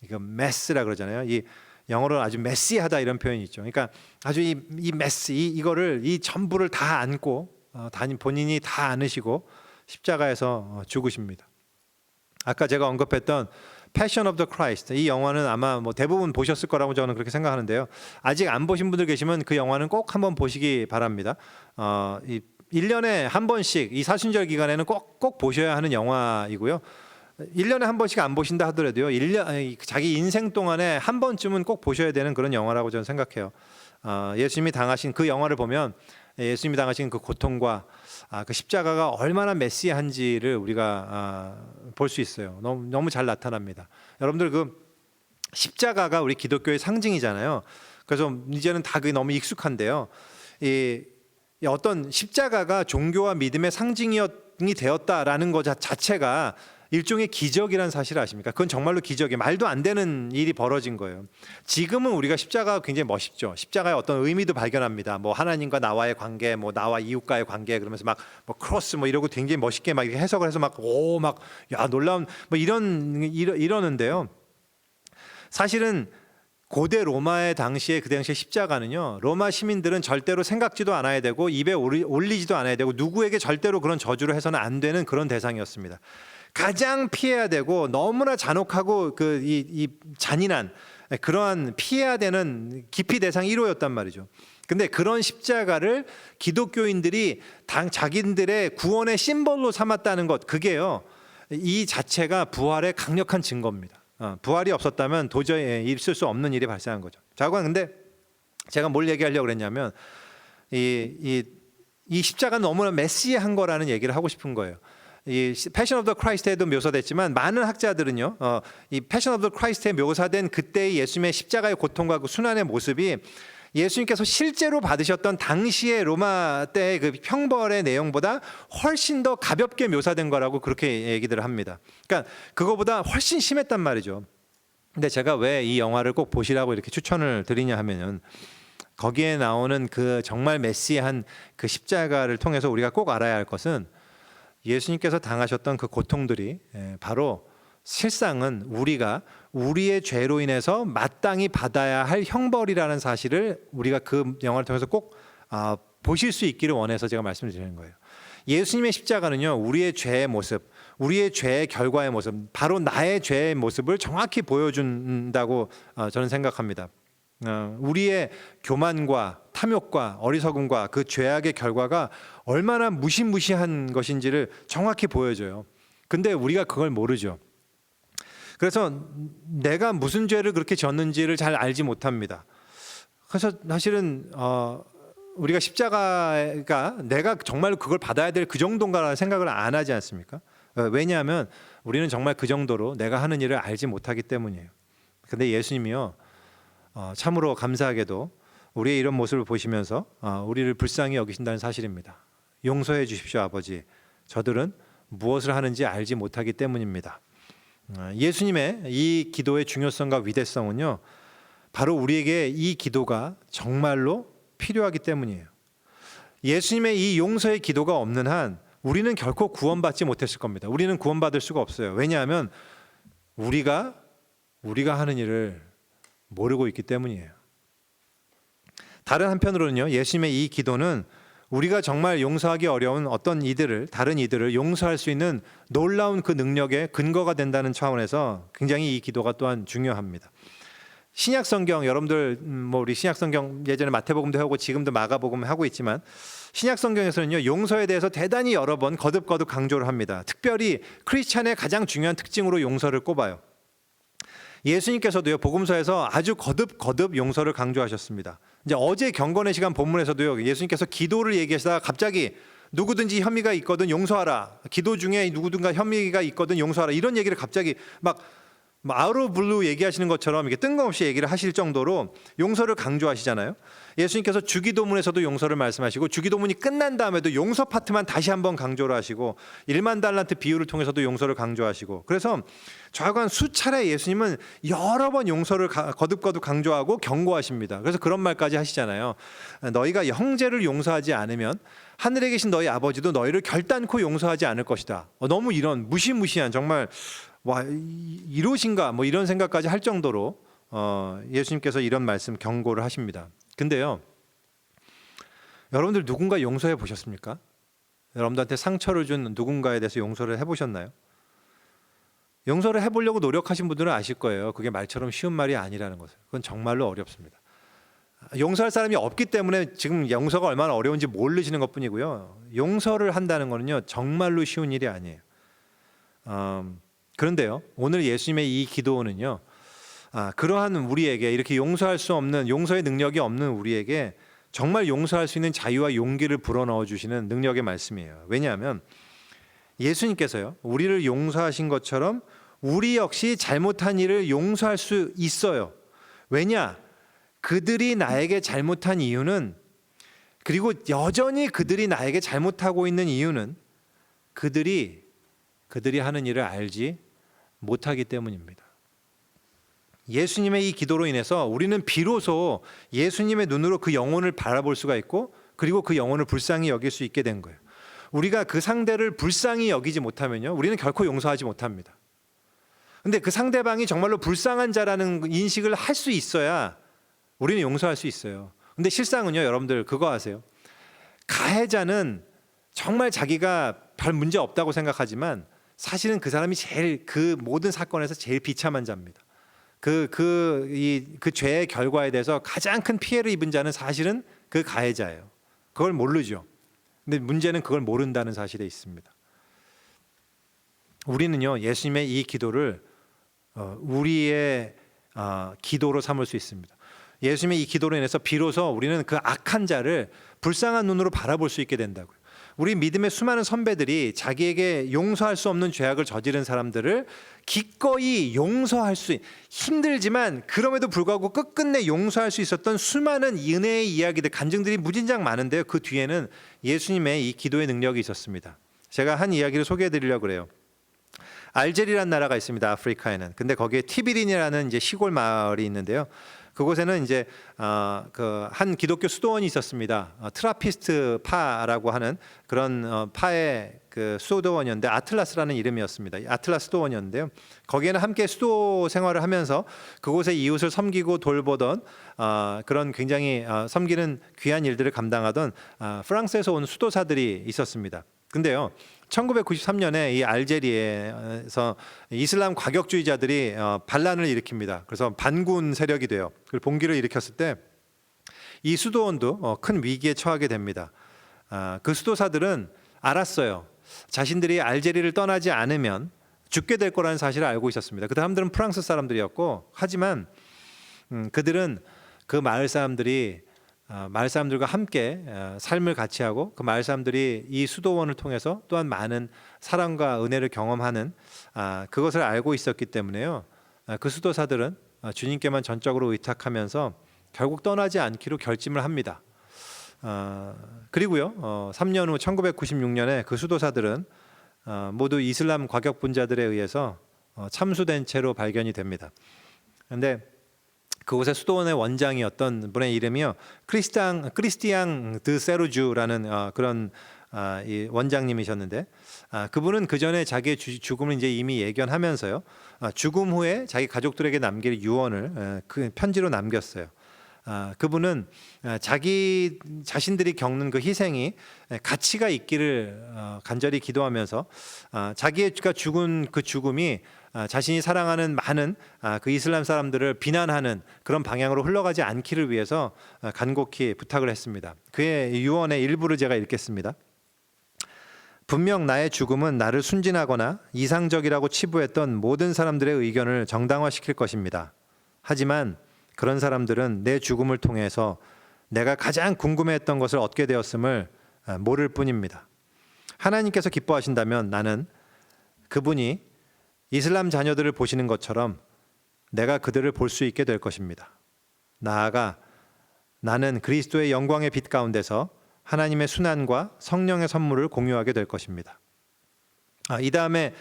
이거 메스라 그러잖아요. 이 영어로 아주 메시하다 이런 표현이 있죠. 그러니까 아주 이 메스, 이거를 이 전부를 다 안고 본인이 다 안으시고 십자가에서 죽으십니다. 아까 제가 언급했던 Passion of the Christ, 이 영화는 아마 대부분 보셨을 거라고 저는 그렇게 생각하는데요. 아직 안 보신 분들 계시면 그 영화는 꼭 한번 보시기 바랍니다. 1년에 한 번씩 이 사순절 기간에는 꼭 보셔야 하는 영화이고요. 1년에 한 번씩 안 보신다 하더라도요. 자기 인생 동안에 한 번쯤은 꼭 보셔야 되는 그런 영화라고 저는 생각해요. 예수님이 당하신 그 영화를 보면 예수님이 당하신 그 고통과 그 십자가가 얼마나 메시한지를 우리가 볼 수 있어요. 너무 잘 나타납니다. 여러분들 그 십자가가 우리 기독교의 상징이잖아요. 그래서 이제는 다 그게 너무 익숙한데요. 이 어떤 십자가가 종교와 믿음의 상징이 되었다라는 것 자체가 일종의 기적이라는 사실 아십니까? 그건 정말로 기적이에요. 말도 안 되는 일이 벌어진 거예요. 지금은 우리가 십자가가 굉장히 멋있죠. 십자가의 어떤 의미도 발견합니다. 뭐 하나님과 나와의 관계, 뭐 나와 이웃과의 관계, 그러면서 막 뭐 크로스 뭐 이러고 굉장히 멋있게 막 이렇게 해석을 해서 막 오 막 야 놀라운 뭐 이러는데요. 사실은 고대 로마의 당시에 그 당시에 십자가는요, 로마 시민들은 절대로 생각지도 않아야 되고 입에 올리지도 않아야 되고 누구에게 절대로 그런 저주를 해서는 안 되는 그런 대상이었습니다. 가장 피해야 되고 너무나 잔혹하고 이 잔인한 그러한 피해야 되는 기피 대상 1호였단 말이죠. 근데 그런 십자가를 기독교인들이 자기들의 구원의 심볼로 삼았다는 것, 그게요, 이 자체가 부활의 강력한 증거입니다. 부활이 없었다면 도저히 있을 수 없는 일이 발생한 거죠. 자, 근데 제가 뭘 얘기하려고 그랬냐면 이 십자가는 너무나 메시한 거라는 얘기를 하고 싶은 거예요. 이 패션 오브 더 크라이스트에도 묘사됐지만 많은 학자들은요, 이 패션 오브 더 크라이스트에 묘사된 그때의 예수님의 십자가의 고통과 그 순환의 모습이 예수님께서 실제로 받으셨던 당시의 로마 때의 그 형벌의 내용보다 훨씬 더 가볍게 묘사된 거라고 그렇게 얘기들을 합니다. 그러니까 그거보다 훨씬 심했단 말이죠. 근데 제가 왜 이 영화를 꼭 보시라고 이렇게 추천을 드리냐 하면은, 거기에 나오는 그 정말 메시한 그 십자가를 통해서 우리가 꼭 알아야 할 것은, 예수님께서 당하셨던 그 고통들이 바로 실상은 우리가 우리의 죄로 인해서 마땅히 받아야 할 형벌이라는 사실을 우리가 그 영화를 통해서 꼭 보실 수 있기를 원해서 제가 말씀을 드리는 거예요. 예수님의 십자가는요, 우리의 죄의 모습, 우리의 죄의 결과의 모습, 바로 나의 죄의 모습을 정확히 보여준다고 저는 생각합니다. 우리의 교만과 탐욕과 어리석음과 그 죄악의 결과가 얼마나 무시무시한 것인지를 정확히 보여줘요. 근데 우리가 그걸 모르죠. 그래서 내가 무슨 죄를 그렇게 졌는지를 잘 알지 못합니다. 그래서 사실은 우리가 십자가가 내가 정말 그걸 받아야 될 그 정도인가라는 생각을 안 하지 않습니까? 왜냐하면 우리는 정말 그 정도로 내가 하는 일을 알지 못하기 때문이에요. 근데 예수님이요, 참으로 감사하게도 우리의 이런 모습을 보시면서 우리를 불쌍히 여기신다는 사실입니다. 용서해 주십시오, 아버지. 저들은 무엇을 하는지 알지 못하기 때문입니다. 예수님의 이 기도의 중요성과 위대성은요, 바로 우리에게 이 기도가 정말로 필요하기 때문이에요. 예수님의 이 용서의 기도가 없는 한 우리는 결코 구원받지 못했을 겁니다. 우리는 구원받을 수가 없어요. 왜냐하면 우리가 하는 일을 모르고 있기 때문이에요. 다른 한편으로는요, 예수님의 이 기도는 우리가 정말 용서하기 어려운 어떤 다른 이들을 용서할 수 있는 놀라운 그 능력의 근거가 된다는 차원에서 굉장히 이 기도가 또한 중요합니다. 신약 성경, 여러분들 우리 신약 성경 예전에 마태복음도 하고 지금도 마가복음 하고 있지만, 신약 성경에서는요, 용서에 대해서 대단히 여러 번 거듭 강조를 합니다. 특별히 크리스찬의 가장 중요한 특징으로 용서를 꼽아요. 예수님께서도요, 복음서에서 아주 거듭 용서를 강조하셨습니다. 이제 어제 경건의 시간 본문에서도요, 예수님께서 기도를 얘기하시다가 갑자기 누구든지 혐의가 있거든 용서하라, 기도 중에 누구든가 혐의가 있거든 용서하라, 이런 얘기를 갑자기 막 out of blue 얘기하시는 것처럼 이렇게 뜬금없이 얘기를 하실 정도로 용서를 강조하시잖아요. 예수님께서 주기도문에서도 용서를 말씀하시고, 주기도문이 끝난 다음에도 용서 파트만 다시 한번 강조를 하시고, 1만 달란트 비유를 통해서도 용서를 강조하시고, 그래서 좌우간 수차례 예수님은 여러 번 용서를 거듭 강조하고 경고하십니다. 그래서 그런 말까지 하시잖아요. 너희가 형제를 용서하지 않으면 하늘에 계신 너희 아버지도 너희를 결단코 용서하지 않을 것이다. 너무 이런 무시무시한, 정말 와 이러신가 뭐 이런 생각까지 할 정도로 예수님께서 이런 말씀 경고를 하십니다. 근데요, 여러분들 누군가 용서해 보셨습니까? 여러분들한테 상처를 준 누군가에 대해서 용서를 해보셨나요? 용서를 해보려고 노력하신 분들은 아실 거예요. 그게 말처럼 쉬운 말이 아니라는 것을. 그건 정말로 어렵습니다. 용서할 사람이 없기 때문에 지금 용서가 얼마나 어려운지 모르시는 것뿐이고요, 용서를 한다는 거는요, 정말로 쉬운 일이 아니에요. 그런데요, 오늘 예수님의 이 기도는요, 그러한 우리에게, 이렇게 용서할 수 없는, 용서의 능력이 없는 우리에게 정말 용서할 수 있는 자유와 용기를 불어넣어 주시는 능력의 말씀이에요. 왜냐하면 예수님께서요, 우리를 용서하신 것처럼 우리 역시 잘못한 일을 용서할 수 있어요. 왜냐? 그들이 나에게 잘못한 이유는, 그리고 여전히 그들이 나에게 잘못하고 있는 이유는, 그들이 그들이 하는 일을 알지 못하기 때문입니다. 예수님의 이 기도로 인해서 우리는 비로소 예수님의 눈으로 그 영혼을 바라볼 수가 있고, 그리고 그 영혼을 불쌍히 여길 수 있게 된 거예요. 우리가 그 상대를 불쌍히 여기지 못하면요, 우리는 결코 용서하지 못합니다. 근데 그 상대방이 정말로 불쌍한 자라는 인식을 할 수 있어야 우리는 용서할 수 있어요. 근데 실상은요, 여러분들 그거 아세요? 가해자는 정말 자기가 별 문제 없다고 생각하지만 사실은 그 사람이 제일 그 모든 사건에서 제일 비참한 자입니다. 그 죄의 결과에 대해서 가장 큰 피해를 입은 자는 사실은 그 가해자예요. 그걸 모르죠. 근데 문제는 그걸 모른다는 사실에 있습니다. 우리는요, 예수님의 이 기도를 우리의 기도로 삼을 수 있습니다. 예수님의 이 기도로 인해서 비로소 우리는 그 악한 자를 불쌍한 눈으로 바라볼 수 있게 된다고요. 우리 믿음의 수많은 선배들이 자기에게 용서할 수 없는 죄악을 저지른 사람들을 기꺼이 용서할 수 힘들지만 그럼에도 불구하고 끝끝내 용서할 수 있었던 수많은 은혜의 이야기들, 간증들이 무진장 많은데요, 그 뒤에는 예수님의 이 기도의 능력이 있었습니다. 제가 한 이야기를 소개해 드리려고 그래요. 알제리라는 나라가 있습니다, 아프리카에는. 근데 거기에 티비린이라는 이제 시골 마을이 있는데요, 그곳에는 이제 그 한 기독교 수도원이 있었습니다. 트라피스트 파라고 하는 그런 파의 그 수도원이었는데, 아틀라스라는 이름이었습니다. 아틀라스 수도원이었는데요, 거기에는 함께 수도 생활을 하면서 그곳의 이웃을 섬기고 돌보던 그런 굉장히 섬기는 귀한 일들을 감당하던 프랑스에서 온 수도사들이 있었습니다. 근데요, 1993년에 이 알제리에서 이슬람 과격주의자들이 반란을 일으킵니다. 그래서 반군 세력이 돼요. 그리고 봉기를 일으켰을 때 이 수도원도 큰 위기에 처하게 됩니다. 그 수도사들은 알았어요. 자신들이 알제리를 떠나지 않으면 죽게 될 거라는 사실을 알고 있었습니다. 그 사람들은 프랑스 사람들이었고, 하지만 그들은 그 마을 사람들과 함께 삶을 같이 하고, 그 마을 사람들이 이 수도원을 통해서 또한 많은 사랑과 은혜를 경험하는 그것을 알고 있었기 때문에요, 그 수도사들은 주님께만 전적으로 의탁하면서 결국 떠나지 않기로 결심을 합니다. 그리고요, 3년 후 1996년에 그 수도사들은 모두 이슬람 과격분자들에 의해서 참수된 채로 발견이 됩니다. 그런데 그곳의 수도원의 원장이었던 분의 이름이요, 크리스티앙 드 세루주라는 그런 이 원장님이셨는데, 그분은 그 전에 자기의 죽음을 이제 이미 예견하면서요, 죽음 후에 자기 가족들에게 남길 유언을 그 편지로 남겼어요. 그분은 자신들이 겪는 그 희생이 가치가 있기를 간절히 기도하면서 자기가 죽은 그 죽음이 자신이 사랑하는 많은 그 이슬람 사람들을 비난하는 그런 방향으로 흘러가지 않기를 위해서 간곡히 부탁을 했습니다. 그의 유언의 일부를 제가 읽겠습니다. 분명 나의 죽음은 나를 순진하거나 이상적이라고 치부했던 모든 사람들의 의견을 정당화시킬 것입니다. 하지만 그런 사람들은 내 죽음을 통해서 내가 가장 궁금해했던 것을 얻게 되었음을 모를 뿐입니다. 하나님께서 기뻐하신다면 나는 그분이 이슬람 자녀들을 보시는 것처럼 내가 그들을 볼 수 있게 될 것입니다. 나아가 나는 그리스도의 영광의 빛 가운데서 하나님의 순환과 성령의 선물을 공유하게 될 것입니다. 이 다음에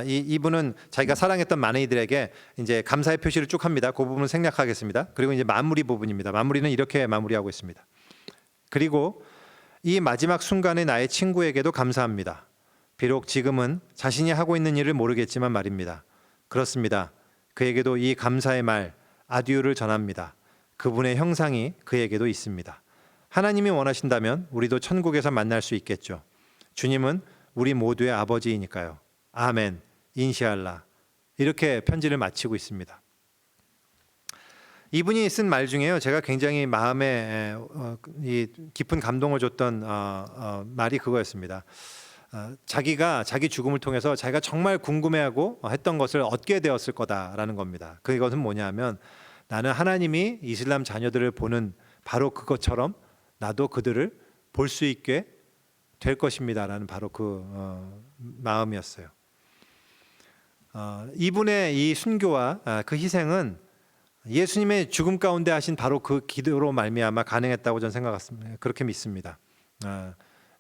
이분은 자기가 사랑했던 많은 이들에게 이제 감사의 표시를 쭉 합니다. 그 부분은 생략하겠습니다. 그리고 이제 마무리 부분입니다. 마무리는 이렇게 마무리하고 있습니다. 그리고 이 마지막 순간에 나의 친구에게도 감사합니다. 비록 지금은 자신이 하고 있는 일을 모르겠지만 말입니다. 그렇습니다. 그에게도 이 감사의 말 아듀를 전합니다. 그분의 형상이 그에게도 있습니다. 하나님이 원하신다면 우리도 천국에서 만날 수 있겠죠. 주님은 우리 모두의 아버지이니까요. 아멘, 인시알라. 이렇게 편지를 마치고 있습니다. 이분이 쓴 말 중에요, 제가 굉장히 마음에 깊은 감동을 줬던 말이 그거였습니다. 자기가 자기 죽음을 통해서 자기가 정말 궁금해하고 했던 것을 얻게 되었을 거다라는 겁니다. 그것은 뭐냐면, 나는 하나님이 이슬람 자녀들을 보는 바로 그것처럼 나도 그들을 볼 수 있게 될 것입니다라는 바로 그 마음이었어요. 이분의 이 순교와 그 희생은 예수님의 죽음 가운데 하신 바로 그 기도로 말미암아 가능했다고 저는 생각했습니다. 그렇게 믿습니다.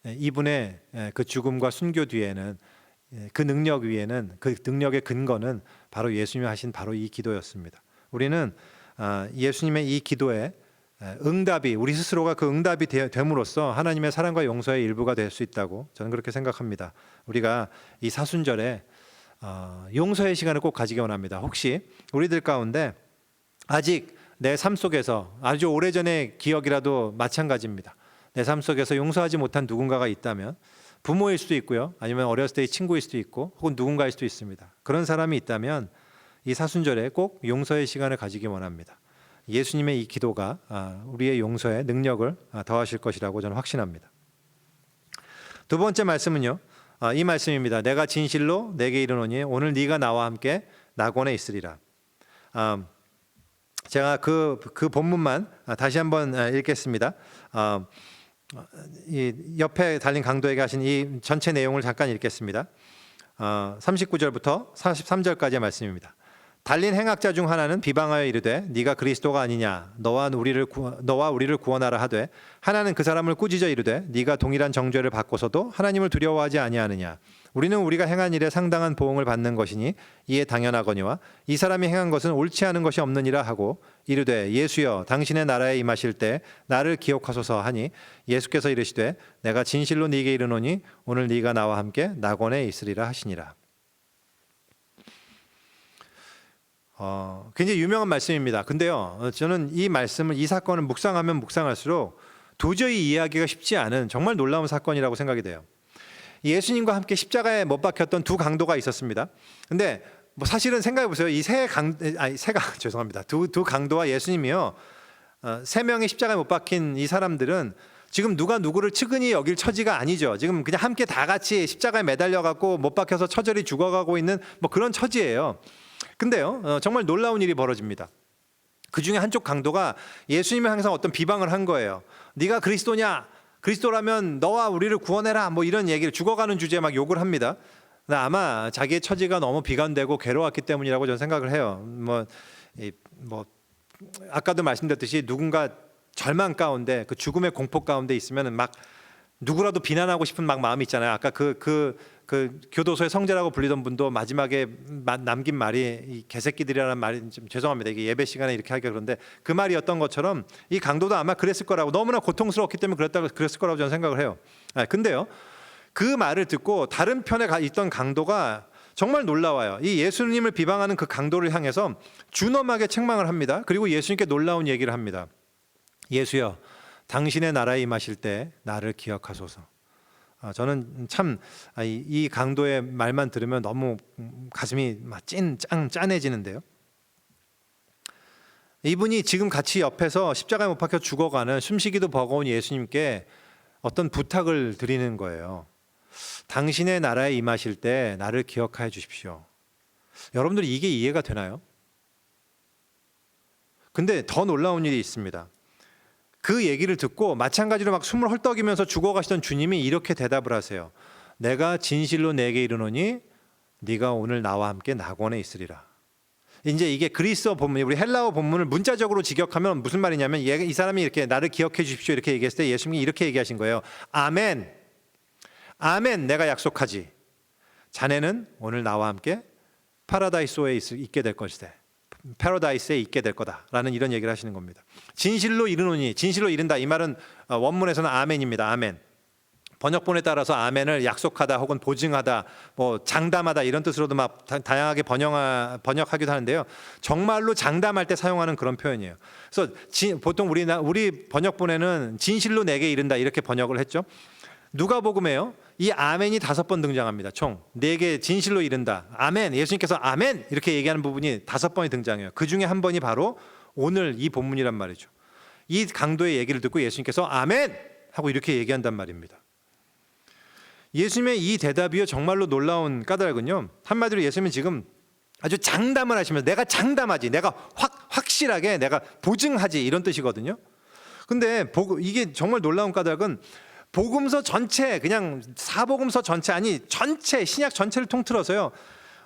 이분의 그 죽음과 순교 뒤에는 그 능력 위에는, 그 능력의 근거는 바로 예수님이 하신 바로 이 기도였습니다. 우리는 예수님의 이 기도에 응답이, 우리 스스로가 그 응답이 됨으로써 하나님의 사랑과 용서의 일부가 될 수 있다고 저는 그렇게 생각합니다. 우리가 이 사순절에 용서의 시간을 꼭 가지기 원합니다. 혹시 우리들 가운데 아직 내 삶 속에서 아주 오래전의 기억이라도 마찬가지입니다. 내 삶 속에서 용서하지 못한 누군가가 있다면, 부모일 수도 있고요, 아니면 어렸을 때의 친구일 수도 있고, 혹은 누군가일 수도 있습니다. 그런 사람이 있다면 이 사순절에 꼭 용서의 시간을 가지기 원합니다. 예수님의 이 기도가 우리의 용서의 능력을 더하실 것이라고 저는 확신합니다. 두 번째 말씀은요, 이 말씀입니다. 내가 진실로 내게 이르노니 오늘 네가 나와 함께 낙원에 있으리라. 제가 그 본문만 다시 한번 읽겠습니다. 이 옆에 달린 강도에게 하신 이 전체 내용을 잠깐 읽겠습니다. 39절부터 43절까지의 말씀입니다. 달린 행악자 중 하나는 비방하여 이르되 네가 그리스도가 아니냐, 너와 우리를 구원하라 하되, 하나는 그 사람을 꾸짖어 이르되 네가 동일한 정죄를 받고서도 하나님을 두려워하지 아니하느냐. 우리는 우리가 행한 일에 상당한 보응을 받는 것이니 이에 당연하거니와 이 사람이 행한 것은 옳지 않은 것이 없느니라 하고 이르되 예수여 당신의 나라에 임하실 때 나를 기억하소서 하니, 예수께서 이르시되 내가 진실로 네게 이르노니 오늘 네가 나와 함께 낙원에 있으리라 하시니라. 굉장히 유명한 말씀입니다. 근데요, 저는 이 말씀을, 이 사건을 묵상하면 묵상할수록 도저히 이해하기가 쉽지 않은 정말 놀라운 사건이라고 생각이 돼요. 예수님과 함께 십자가에 못 박혔던 두 강도가 있었습니다. 근데 뭐 사실은 생각해 보세요. 이 죄송합니다. 두 강도와 예수님이요, 세 명의 십자가에 못 박힌 이 사람들은 지금 누가 누구를 측은히 여길 처지가 아니죠. 지금 그냥 함께 다 같이 십자가에 매달려 갖고 못 박혀서 처절히 죽어가고 있는 뭐 그런 처지예요. 근데요, 정말 놀라운 일이 벌어집니다. 그 중에 한쪽 강도가 예수님을 항상 어떤 비방을 한 거예요. 네가 그리스도냐? 그리스도라면 너와 우리를 구원해라. 뭐 이런 얘기를, 죽어가는 주제에 막 욕을 합니다. 아마 자기의 처지가 너무 비관되고 괴로웠기 때문이라고 저는 생각을 해요. 아까도 말씀드렸듯이 누군가 절망 가운데, 그 죽음의 공포 가운데 있으면 막 누구라도 비난하고 싶은 막 마음이 있잖아요. 아까 그 교도소의 성자라고 불리던 분도 마지막에 남긴 말이 이 개새끼들이라는 말이, 좀 죄송합니다. 이게 예배 시간에 이렇게 하기가 그런데 그 말이었던 것처럼 이 강도도 아마 그랬을 거라고, 너무나 고통스러웠기 때문에 그랬을 거라고 저는 생각을 해요. 근데요, 그 말을 듣고 다른 편에 있던 강도가 정말 놀라워요. 이 예수님을 비방하는 그 강도를 향해서 준엄하게 책망을 합니다. 그리고 예수님께 놀라운 얘기를 합니다. 예수여 당신의 나라에 임하실 때 나를 기억하소서. 저는 참 이 강도의 말만 들으면 너무 가슴이 짠해지는데요. 이분이 지금 같이 옆에서 십자가에 못 박혀 죽어가는 숨쉬기도 버거운 예수님께 어떤 부탁을 드리는 거예요. 당신의 나라에 임하실 때 나를 기억하여 주십시오. 여러분들이 이게 이해가 되나요? 근데 더 놀라운 일이 있습니다. 그 얘기를 듣고 마찬가지로 막 숨을 헐떡이면서 죽어가시던 주님이 이렇게 대답을 하세요. 내가 진실로 내게 이르노니 네가 오늘 나와 함께 낙원에 있으리라. 이제 이게 그리스어 본문, 우리 헬라어 본문을 문자적으로 직역하면 무슨 말이냐면, 이 사람이 이렇게 나를 기억해 주십시오 이렇게 얘기했을 때 예수님이 이렇게 얘기하신 거예요. 아멘, 아멘, 내가 약속하지. 자네는 오늘 나와 함께 파라다이소에 있게 될 것이다. 패러다이스에 있게 될 거다라는 이런 얘기를 하시는 겁니다. 진실로 이르노니, 진실로 이른다, 이 말은 원문에서는 아멘입니다. 아멘. 번역본에 따라서 아멘을 약속하다 혹은 보증하다, 뭐 장담하다 이런 뜻으로도 막 다양하게 번역하기도 하는데요. 정말로 장담할 때 사용하는 그런 표현이에요. 그래서 보통 우리 번역본에는 진실로 내게 이른다 이렇게 번역을 했죠. 누가복음에요, 이 아멘이 5번 등장합니다. 총 4개, 진실로 이른다, 아멘, 예수님께서 아멘 이렇게 얘기하는 부분이 5번이 등장해요. 그 중에 한 번이 바로 오늘 이 본문이란 말이죠. 이 강도의 얘기를 듣고 예수님께서 아멘 하고 이렇게 얘기한단 말입니다. 예수님의 이 대답이요, 정말로 놀라운 까닭은요, 한마디로 예수님은 지금 아주 장담을 하시면서 내가 장담하지, 내가 확실하게 내가 보증하지, 이런 뜻이거든요. 근데 이게 정말 놀라운 까닭은 복음서 전체, 그냥 사복음서 전체, 아니 전체 신약 전체를 통틀어서요,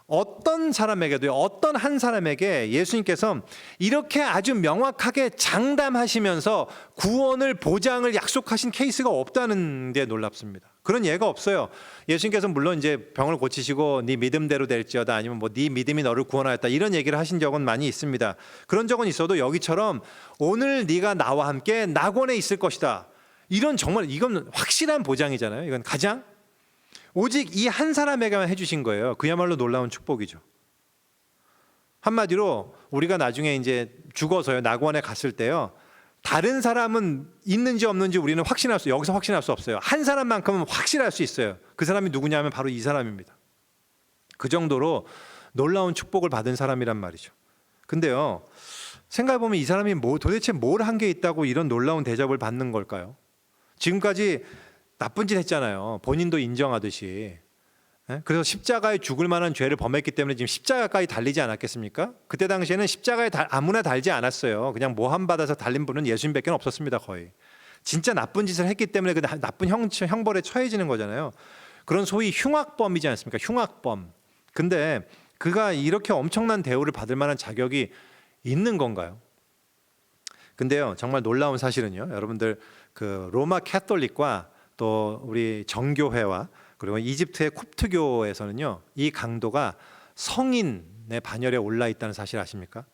어떤 사람에게도 어떤 한 사람에게 예수님께서 이렇게 아주 명확하게 장담하시면서 구원을 보장을 약속하신 케이스가 없다는 데 놀랍습니다. 그런 예가 없어요. 예수님께서 물론 이제 병을 고치시고 네 믿음대로 될지어다 아니면 뭐 네 믿음이 너를 구원하였다 이런 얘기를 하신 적은 많이 있습니다. 그런 적은 있어도 여기처럼 오늘 네가 나와 함께 낙원에 있을 것이다. 이런 정말 이건 확실한 보장이잖아요. 이건 가장 오직 이 한 사람에게만 해주신 거예요. 그야말로 놀라운 축복이죠. 한마디로 우리가 나중에 이제 죽어서요 낙원에 갔을 때요 다른 사람은 있는지 없는지 우리는 여기서 확신할 수 없어요. 한 사람만큼은 확실할 수 있어요. 그 사람이 누구냐면 바로 이 사람입니다. 그 정도로 놀라운 축복을 받은 사람이란 말이죠. 근데요 생각해보면 이 사람이 도대체 뭘 한 게 있다고 이런 놀라운 대접을 받는 걸까요? 지금까지 나쁜 짓 했잖아요. 본인도 인정하듯이. 그래서 십자가에 죽을 만한 죄를 범했기 때문에 지금 십자가까지 달리지 않았겠습니까? 그때 당시에는 십자가에 아무나 달지 않았어요. 그냥 모함 받아서 달린 분은 예수님밖에 없었습니다. 거의. 진짜 나쁜 짓을 했기 때문에 그 나쁜 형벌에 처해지는 거잖아요. 그런 소위 흉악범이지 않습니까? 흉악범. 근데 그가 이렇게 엄청난 대우를 받을 만한 자격이 있는 건가요? 근데요 정말 놀라운 사실은요 여러분들 그 로마 캐톨릭과 또 우리 정교회와 그리고 이집트의 콥트교에서는요 이 강도가 성인의 반열에 올라 있다는 사실 아십니까?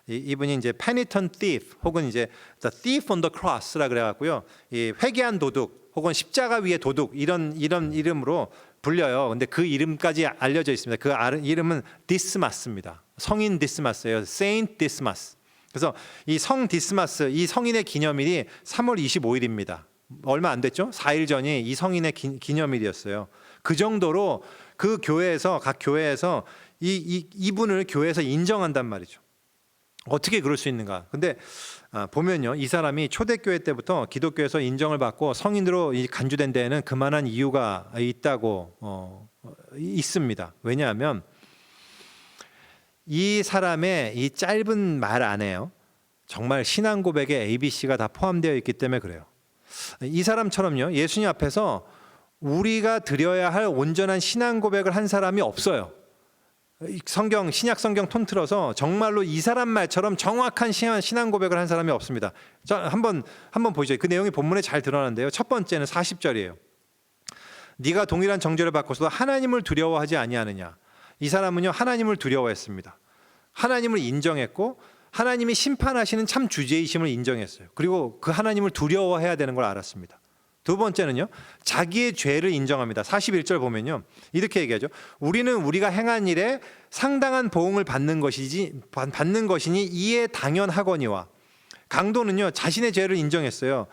이분이 이제 penitent thief 혹은 이제 the thief on the cross라 그래갖고요 이 회개한 도둑 혹은 십자가 위의 도둑 이런 이름으로 불려요. 근데 그 이름까지 알려져 있습니다. 그 이름은 디스마스입니다. 성인 디스마스예요. Saint Dismas. 그래서 이 성 디스마스 이 성인의 기념일이 3월 25일입니다. 얼마 안 됐죠? 4일 전이 이 성인의 기념일이었어요. 그 정도로 그 교회에서 각 교회에서 이분을 교회에서 인정한단 말이죠. 어떻게 그럴 수 있는가? 근데 보면요, 이 사람이 초대교회 때부터 기독교에서 인정을 받고 성인으로 간주된 데에는 그만한 이유가 있다고 있습니다. 왜냐하면 이 사람의 이 짧은 말 안에요, 정말 신앙 고백의 ABC가 다 포함되어 있기 때문에 그래요. 이 사람처럼요, 예수님 앞에서 우리가 드려야 할 온전한 신앙 고백을 한 사람이 없어요. 성경, 신약 성경 통틀어서 정말로 이 사람 말처럼 정확한 신앙 고백을 한 사람이 없습니다. 자, 한번 보시죠. 그 내용이 본문에 잘 드러나는데요. 첫 번째는 40절이에요. 네가 동일한 정죄를 받고서도 하나님을 두려워하지 아니하느냐. 이 사람은요, 하나님을 두려워했습니다. 하나님을 인정했고 하나님이 심판하시는 참 주제이심을 인정했어요. 그리고 그 하나님을 두려워해야 되는 걸 알았습니다. 두 번째는요, 자기의 죄를 인정합니다. 41절 보면요, 이렇게 얘기하죠. 우리는 우리가 행한 일에 상당한 보응을 받는 것이니 이에 당연하거니와. 강도는요, 자신의 죄를 인정했어요.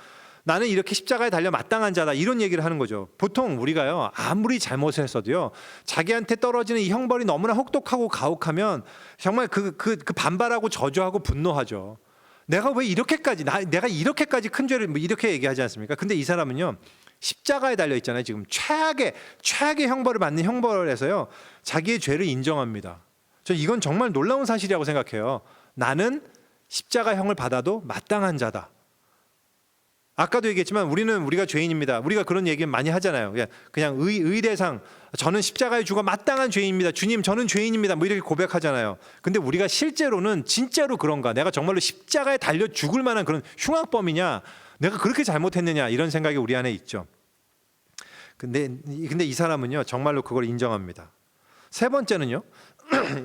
나는 이렇게 십자가에 달려 마땅한 자다, 이런 얘기를 하는 거죠. 보통 우리가요, 아무리 잘못을 했어도 자기한테 떨어지는 이 형벌이 너무나 혹독하고 가혹하면 정말 그 반발하고 저주하고 분노하죠. 내가 왜 이렇게까지 내가 이렇게까지 큰 죄를 이렇게 얘기하지 않습니까? 근데 이 사람은요, 십자가에 달려 있잖아요. 지금 최악의 형벌을 받는 형벌에서요, 자기의 죄를 인정합니다. 저 이건 정말 놀라운 사실이라고 생각해요. 나는 십자가형을 받아도 마땅한 자다. 아까도 얘기했지만 우리가 죄인입니다. 우리가 그런 얘기 많이 하잖아요. 그냥 의대상 저는 십자가에 죽어 마땅한 죄인입니다. 주님, 저는 죄인입니다. 뭐 이렇게 고백하잖아요. 근데 우리가 실제로는 진짜로 그런가? 내가 정말로 십자가에 달려 죽을 만한 그런 흉악범이냐? 내가 그렇게 잘못했느냐? 이런 생각이 우리 안에 있죠. 근데 이 사람은요, 정말로 그걸 인정합니다. 세 번째는요,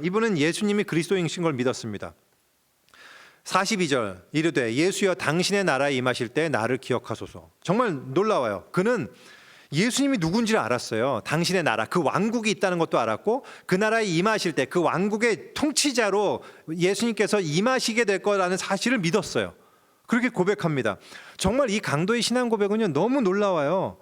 이분은 예수님이 그리스도이신 걸 믿었습니다. 42절 이르되 예수여 당신의 나라에 임하실 때 나를 기억하소서. 정말 놀라워요. 그는 예수님이 누군지를 알았어요. 당신의 나라, 그 왕국이 있다는 것도 알았고 그 나라에 임하실 때 그 왕국의 통치자로 예수님께서 임하시게 될 거라는 사실을 믿었어요. 그렇게 고백합니다. 정말 이 강도의 신앙 고백은요, 너무 놀라워요.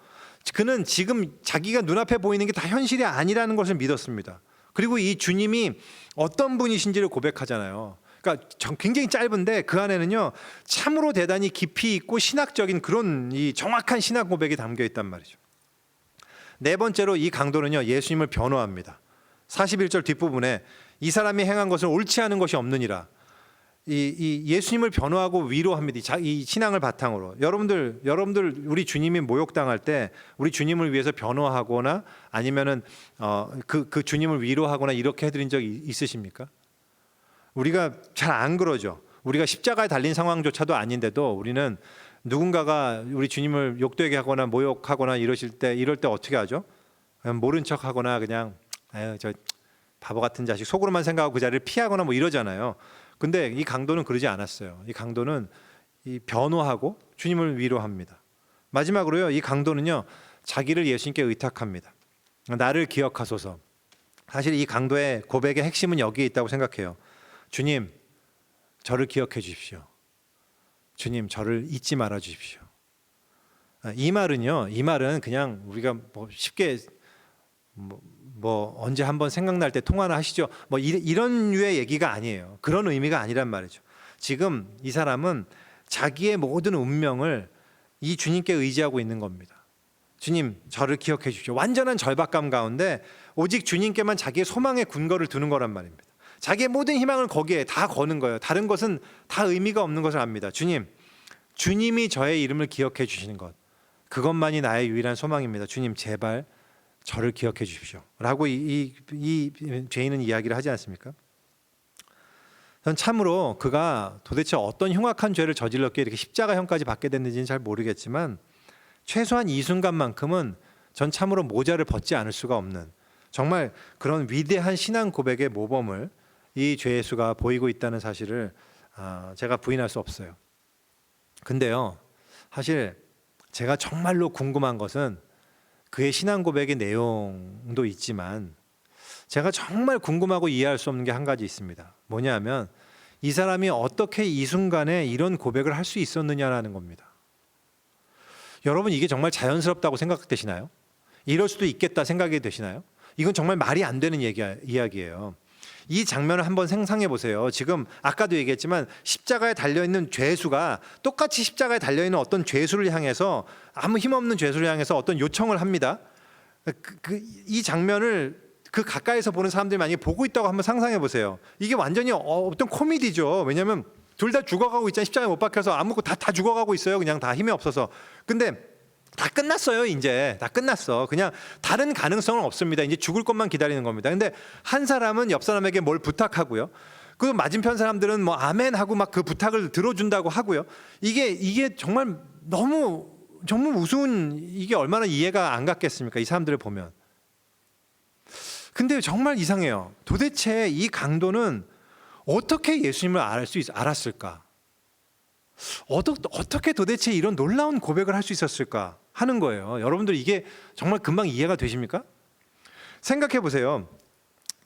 그는 지금 자기가 눈앞에 보이는 게 다 현실이 아니라는 것을 믿었습니다. 그리고 이 주님이 어떤 분이신지를 고백하잖아요. 그러니까 굉장히 짧은데 그 안에는요, 참으로 대단히 깊이 있고 신학적인 그런 이 정확한 신학 고백이 담겨 있단 말이죠. 네 번째로 이 강도는요, 예수님을 변호합니다. 41절 뒷부분에 이 사람이 행한 것은 옳지 않은 것이 없느니라. 이 예수님을 변호하고 위로합니다. 이 신앙을 바탕으로 여러분들 우리 주님이 모욕당할 때 우리 주님을 위해서 변호하거나 아니면은 그 주님을 위로하거나 이렇게 해드린 적 있으십니까? 우리가 잘 안 그러죠. 우리가 십자가에 달린 상황조차도 아닌데도 우리는 누군가가 우리 주님을 욕되게 하거나 모욕하거나 이럴 때 어떻게 하죠? 그냥 모른 척하거나 그냥 아유 저 바보 같은 자식 속으로만 생각하고 그 자리를 피하거나 뭐 이러잖아요. 근데 이 강도는 그러지 않았어요. 이 강도는 이 변호하고 주님을 위로합니다. 마지막으로요, 이 강도는요 자기를 예수님께 의탁합니다. 나를 기억하소서. 사실 이 강도의 고백의 핵심은 여기에 있다고 생각해요. 주님, 저를 기억해 주십시오. 주님, 저를 잊지 말아 주십시오. 이 말은 그냥 우리가 뭐 쉽게 뭐 언제 한번 생각날 때 통화나 하시죠. 뭐 이런 류의 얘기가 아니에요. 그런 의미가 아니란 말이죠. 지금 이 사람은 자기의 모든 운명을 이 주님께 의지하고 있는 겁니다. 주님, 저를 기억해 주십시오. 완전한 절박감 가운데 오직 주님께만 자기의 소망의 근거를 두는 거란 말입니다. 자기의 모든 희망을 거기에 다 거는 거예요. 다른 것은 다 의미가 없는 것을 압니다. 주님이 저의 이름을 기억해 주시는 것, 그것만이 나의 유일한 소망입니다. 주님, 제발 저를 기억해 주십시오. 라고 이 죄인은 이야기를 하지 않습니까? 전 참으로 그가 도대체 어떤 흉악한 죄를 저질렀기에 이렇게 십자가형까지 받게 됐는지는 잘 모르겠지만 최소한 이 순간만큼은 전 참으로 모자를 벗지 않을 수가 없는 정말 그런 위대한 신앙 고백의 모범을 이 죄수가 보이고 있다는 사실을 제가 부인할 수 없어요. 근데요, 사실 제가 정말로 궁금한 것은 그의 신앙 고백의 내용도 있지만 제가 정말 궁금하고 이해할 수 없는 게 한 가지 있습니다. 뭐냐면 이 사람이 어떻게 이 순간에 이런 고백을 할 수 있었느냐라는 겁니다. 여러분, 이게 정말 자연스럽다고 생각되시나요? 이럴 수도 있겠다 생각이 되시나요? 이건 정말 말이 안 되는 이야기예요. 이 장면을 한번 상상해 보세요. 지금 아까도 얘기했지만 십자가에 달려있는 죄수가 똑같이 십자가에 달려있는 어떤 죄수를 향해서 아무 힘없는 죄수를 향해서 어떤 요청을 합니다. 이 장면을 그 가까이서 보는 사람들이 만약에 보고 있다고 한번 상상해 보세요. 이게 완전히 어떤 코미디죠. 왜냐하면 둘 다 죽어가고 있잖아요. 십자가에 못 박혀서 아무것도 다 죽어가고 있어요. 그냥 다 힘이 없어서. 근데 다 끝났어요. 이제 다 끝났어. 그냥 다른 가능성은 없습니다. 이제 죽을 것만 기다리는 겁니다. 근데 한 사람은 옆 사람에게 뭘 부탁하고요. 그 맞은편 사람들은 뭐 아멘 하고 막 그 부탁을 들어준다고 하고요. 이게 정말 너무 우스운, 이게 얼마나 이해가 안 갔겠습니까? 이 사람들을 보면. 근데 정말 이상해요. 도대체 이 강도는 어떻게 예수님을 알았을까? 어떻게 도대체 이런 놀라운 고백을 할 수 있었을까 하는 거예요. 여러분들 이게 정말 금방 이해가 되십니까? 생각해 보세요.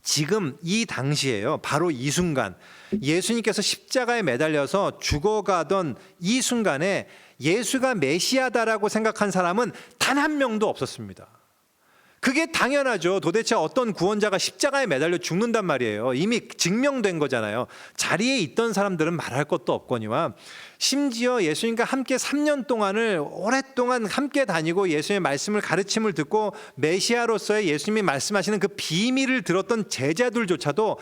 지금 이 당시에요. 바로 이 순간 예수님께서 십자가에 매달려서 죽어가던 이 순간에 예수가 메시아다라고 생각한 사람은 단 한 명도 없었습니다. 그게 당연하죠. 도대체 어떤 구원자가 십자가에 매달려 죽는단 말이에요. 이미 증명된 거잖아요. 자리에 있던 사람들은 말할 것도 없거니와 심지어 예수님과 함께 3년 동안을 오랫동안 함께 다니고 예수님의 말씀을 가르침을 듣고 메시아로서의 예수님이 말씀하시는 그 비밀을 들었던 제자들조차도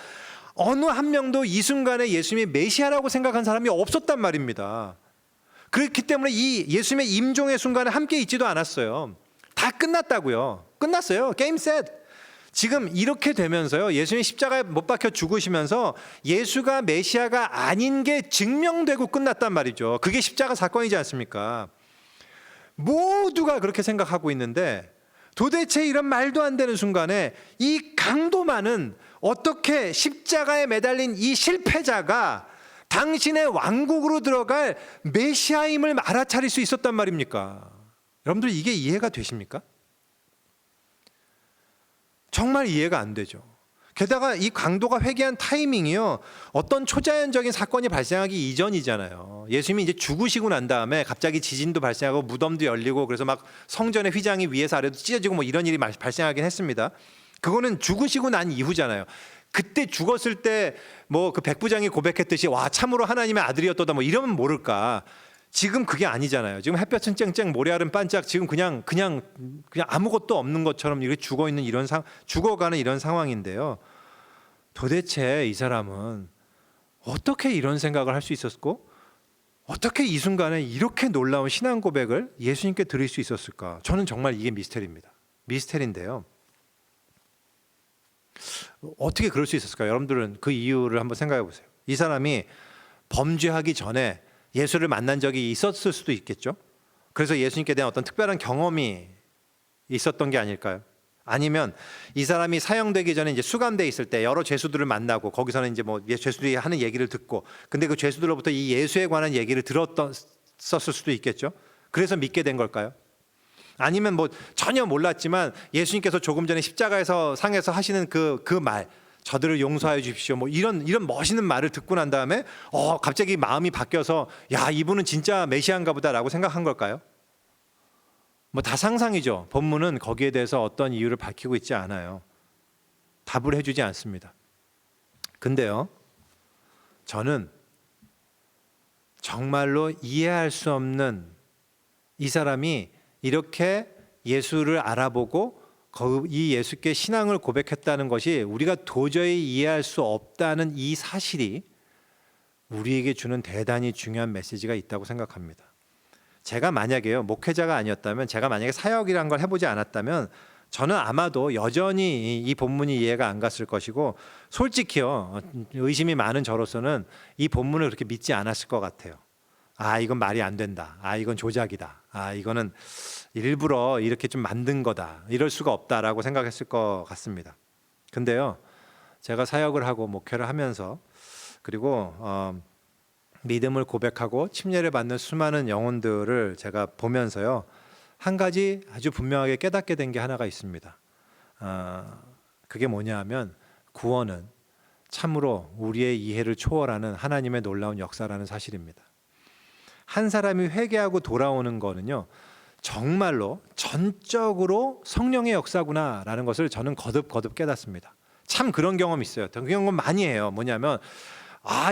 어느 한 명도 이 순간에 예수님이 메시아라고 생각한 사람이 없었단 말입니다. 그렇기 때문에 이 예수님의 임종의 순간에 함께 있지도 않았어요. 다 끝났다고요. 끝났어요. 게임 셋. 지금 이렇게 되면서요, 예수님이 십자가에 못 박혀 죽으시면서 예수가 메시아가 아닌 게 증명되고 끝났단 말이죠. 그게 십자가 사건이지 않습니까? 모두가 그렇게 생각하고 있는데 도대체 이런 말도 안 되는 순간에 이 강도만은 어떻게 십자가에 매달린 이 실패자가 당신의 왕국으로 들어갈 메시아임을 알아차릴 수 있었단 말입니까? 여러분들 이게 이해가 되십니까? 정말 이해가 안 되죠. 게다가 이 강도가 회개한 타이밍이요, 어떤 초자연적인 사건이 발생하기 이전이잖아요. 예수님이 이제 죽으시고 난 다음에 갑자기 지진도 발생하고 무덤도 열리고 그래서 막 성전의 휘장이 위에서 아래로 찢어지고 뭐 이런 일이 발생하긴 했습니다. 그거는 죽으시고 난 이후잖아요. 그때 죽었을 때 뭐 그 백부장이 고백했듯이 와 참으로 하나님의 아들이었도다 뭐 이러면 모를까. 지금 그게 아니잖아요. 지금 햇볕은 쨍쨍 모래알은 반짝, 지금 그냥 아무것도 없는 것처럼 이렇게 죽어가는 이런 상황인데요. 도대체 이 사람은 어떻게 이런 생각을 할 수 있었고 어떻게 이 순간에 이렇게 놀라운 신앙 고백을 예수님께 드릴 수 있었을까? 저는 정말 이게 미스테리입니다. 미스테리인데요. 어떻게 그럴 수 있었을까요? 여러분들은 그 이유를 한번 생각해 보세요. 이 사람이 범죄하기 전에 예수를 만난 적이 있었을 수도 있겠죠. 그래서 예수님께 대한 어떤 특별한 경험이 있었던 게 아닐까요? 아니면 이 사람이 사형되기 전에 이제 수감돼 있을 때 여러 죄수들을 만나고 거기서는 이제 뭐 죄수들이 하는 얘기를 듣고 근데 그 죄수들로부터 이 예수에 관한 얘기를 들었었을 수도 있겠죠. 그래서 믿게 된 걸까요? 아니면 뭐 전혀 몰랐지만 예수님께서 조금 전에 십자가에서 상에서 하시는 그 말, 저들을 용서하여 주십시오. 뭐 이런 멋있는 말을 듣고 난 다음에 갑자기 마음이 바뀌어서 야, 이분은 진짜 메시아인가 보다라고 생각한 걸까요? 뭐 다 상상이죠. 본문은 거기에 대해서 어떤 이유를 밝히고 있지 않아요. 답을 해주지 않습니다. 근데요, 저는 정말로 이해할 수 없는 이 사람이 이렇게 예수를 알아보고 이 예수께 신앙을 고백했다는 것이 우리가 도저히 이해할 수 없다는 이 사실이 우리에게 주는 대단히 중요한 메시지가 있다고 생각합니다. 제가 만약에요, 목회자가 아니었다면, 제가 만약에 사역이란 걸 해보지 않았다면 저는 아마도 여전히 이 본문이 이해가 안 갔을 것이고 솔직히요, 의심이 많은 저로서는 이 본문을 그렇게 믿지 않았을 것 같아요. 아, 이건 말이 안 된다. 아, 이건 조작이다. 아, 이거는 일부러 이렇게 좀 만든 거다. 이럴 수가 없다라고 생각했을 것 같습니다. 근데요, 제가 사역을 하고 목회를 하면서 그리고 믿음을 고백하고 침례를 받는 수많은 영혼들을 제가 보면서요, 한 가지 아주 분명하게 깨닫게 된 게 하나가 있습니다. 그게 뭐냐 하면 구원은 참으로 우리의 이해를 초월하는 하나님의 놀라운 역사라는 사실입니다. 한 사람이 회개하고 돌아오는 거는요, 정말로 전적으로 성령의 역사구나라는 것을 저는 거듭 깨닫습니다. 참 그런 경험이 있어요. 그런 경험 많이 해요. 뭐냐면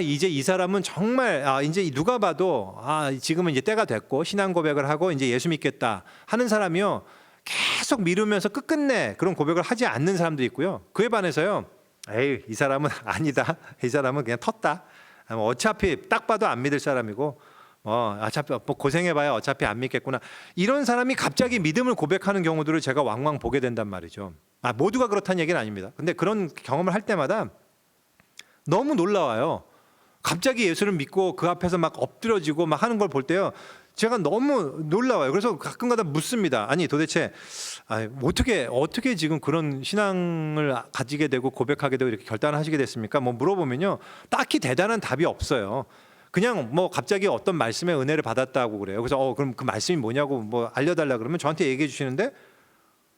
이제 이 사람은 정말 이제 누가 봐도 지금은 이제 때가 됐고 신앙 고백을 하고 이제 예수 믿겠다 하는 사람이요, 계속 미루면서 끝끝내 그런 고백을 하지 않는 사람도 있고요. 그에 반해서요, 에이, 이 사람은 아니다, 이 사람은 그냥 텄다, 어차피 딱 봐도 안 믿을 사람이고 어차피 뭐 고생해봐야 어차피 안 믿겠구나, 이런 사람이 갑자기 믿음을 고백하는 경우들을 제가 왕왕 보게 된단 말이죠. 모두가 그렇다는 얘기는 아닙니다. 근데 그런 경험을 할 때마다 너무 놀라워요. 갑자기 예수를 믿고 그 앞에서 막 엎드려지고 막 하는 걸 볼 때요, 제가 너무 놀라워요. 그래서 가끔가다 묻습니다. 아니 도대체 어떻게 지금 그런 신앙을 가지게 되고 고백하게 되고 이렇게 결단을 하시게 됐습니까? 뭐 물어보면요, 딱히 대단한 답이 없어요. 그냥 뭐 갑자기 어떤 말씀의 은혜를 받았다고 그래요. 그래서 그럼 그 말씀이 뭐냐고 뭐 알려달라 그러면 저한테 얘기해 주시는데,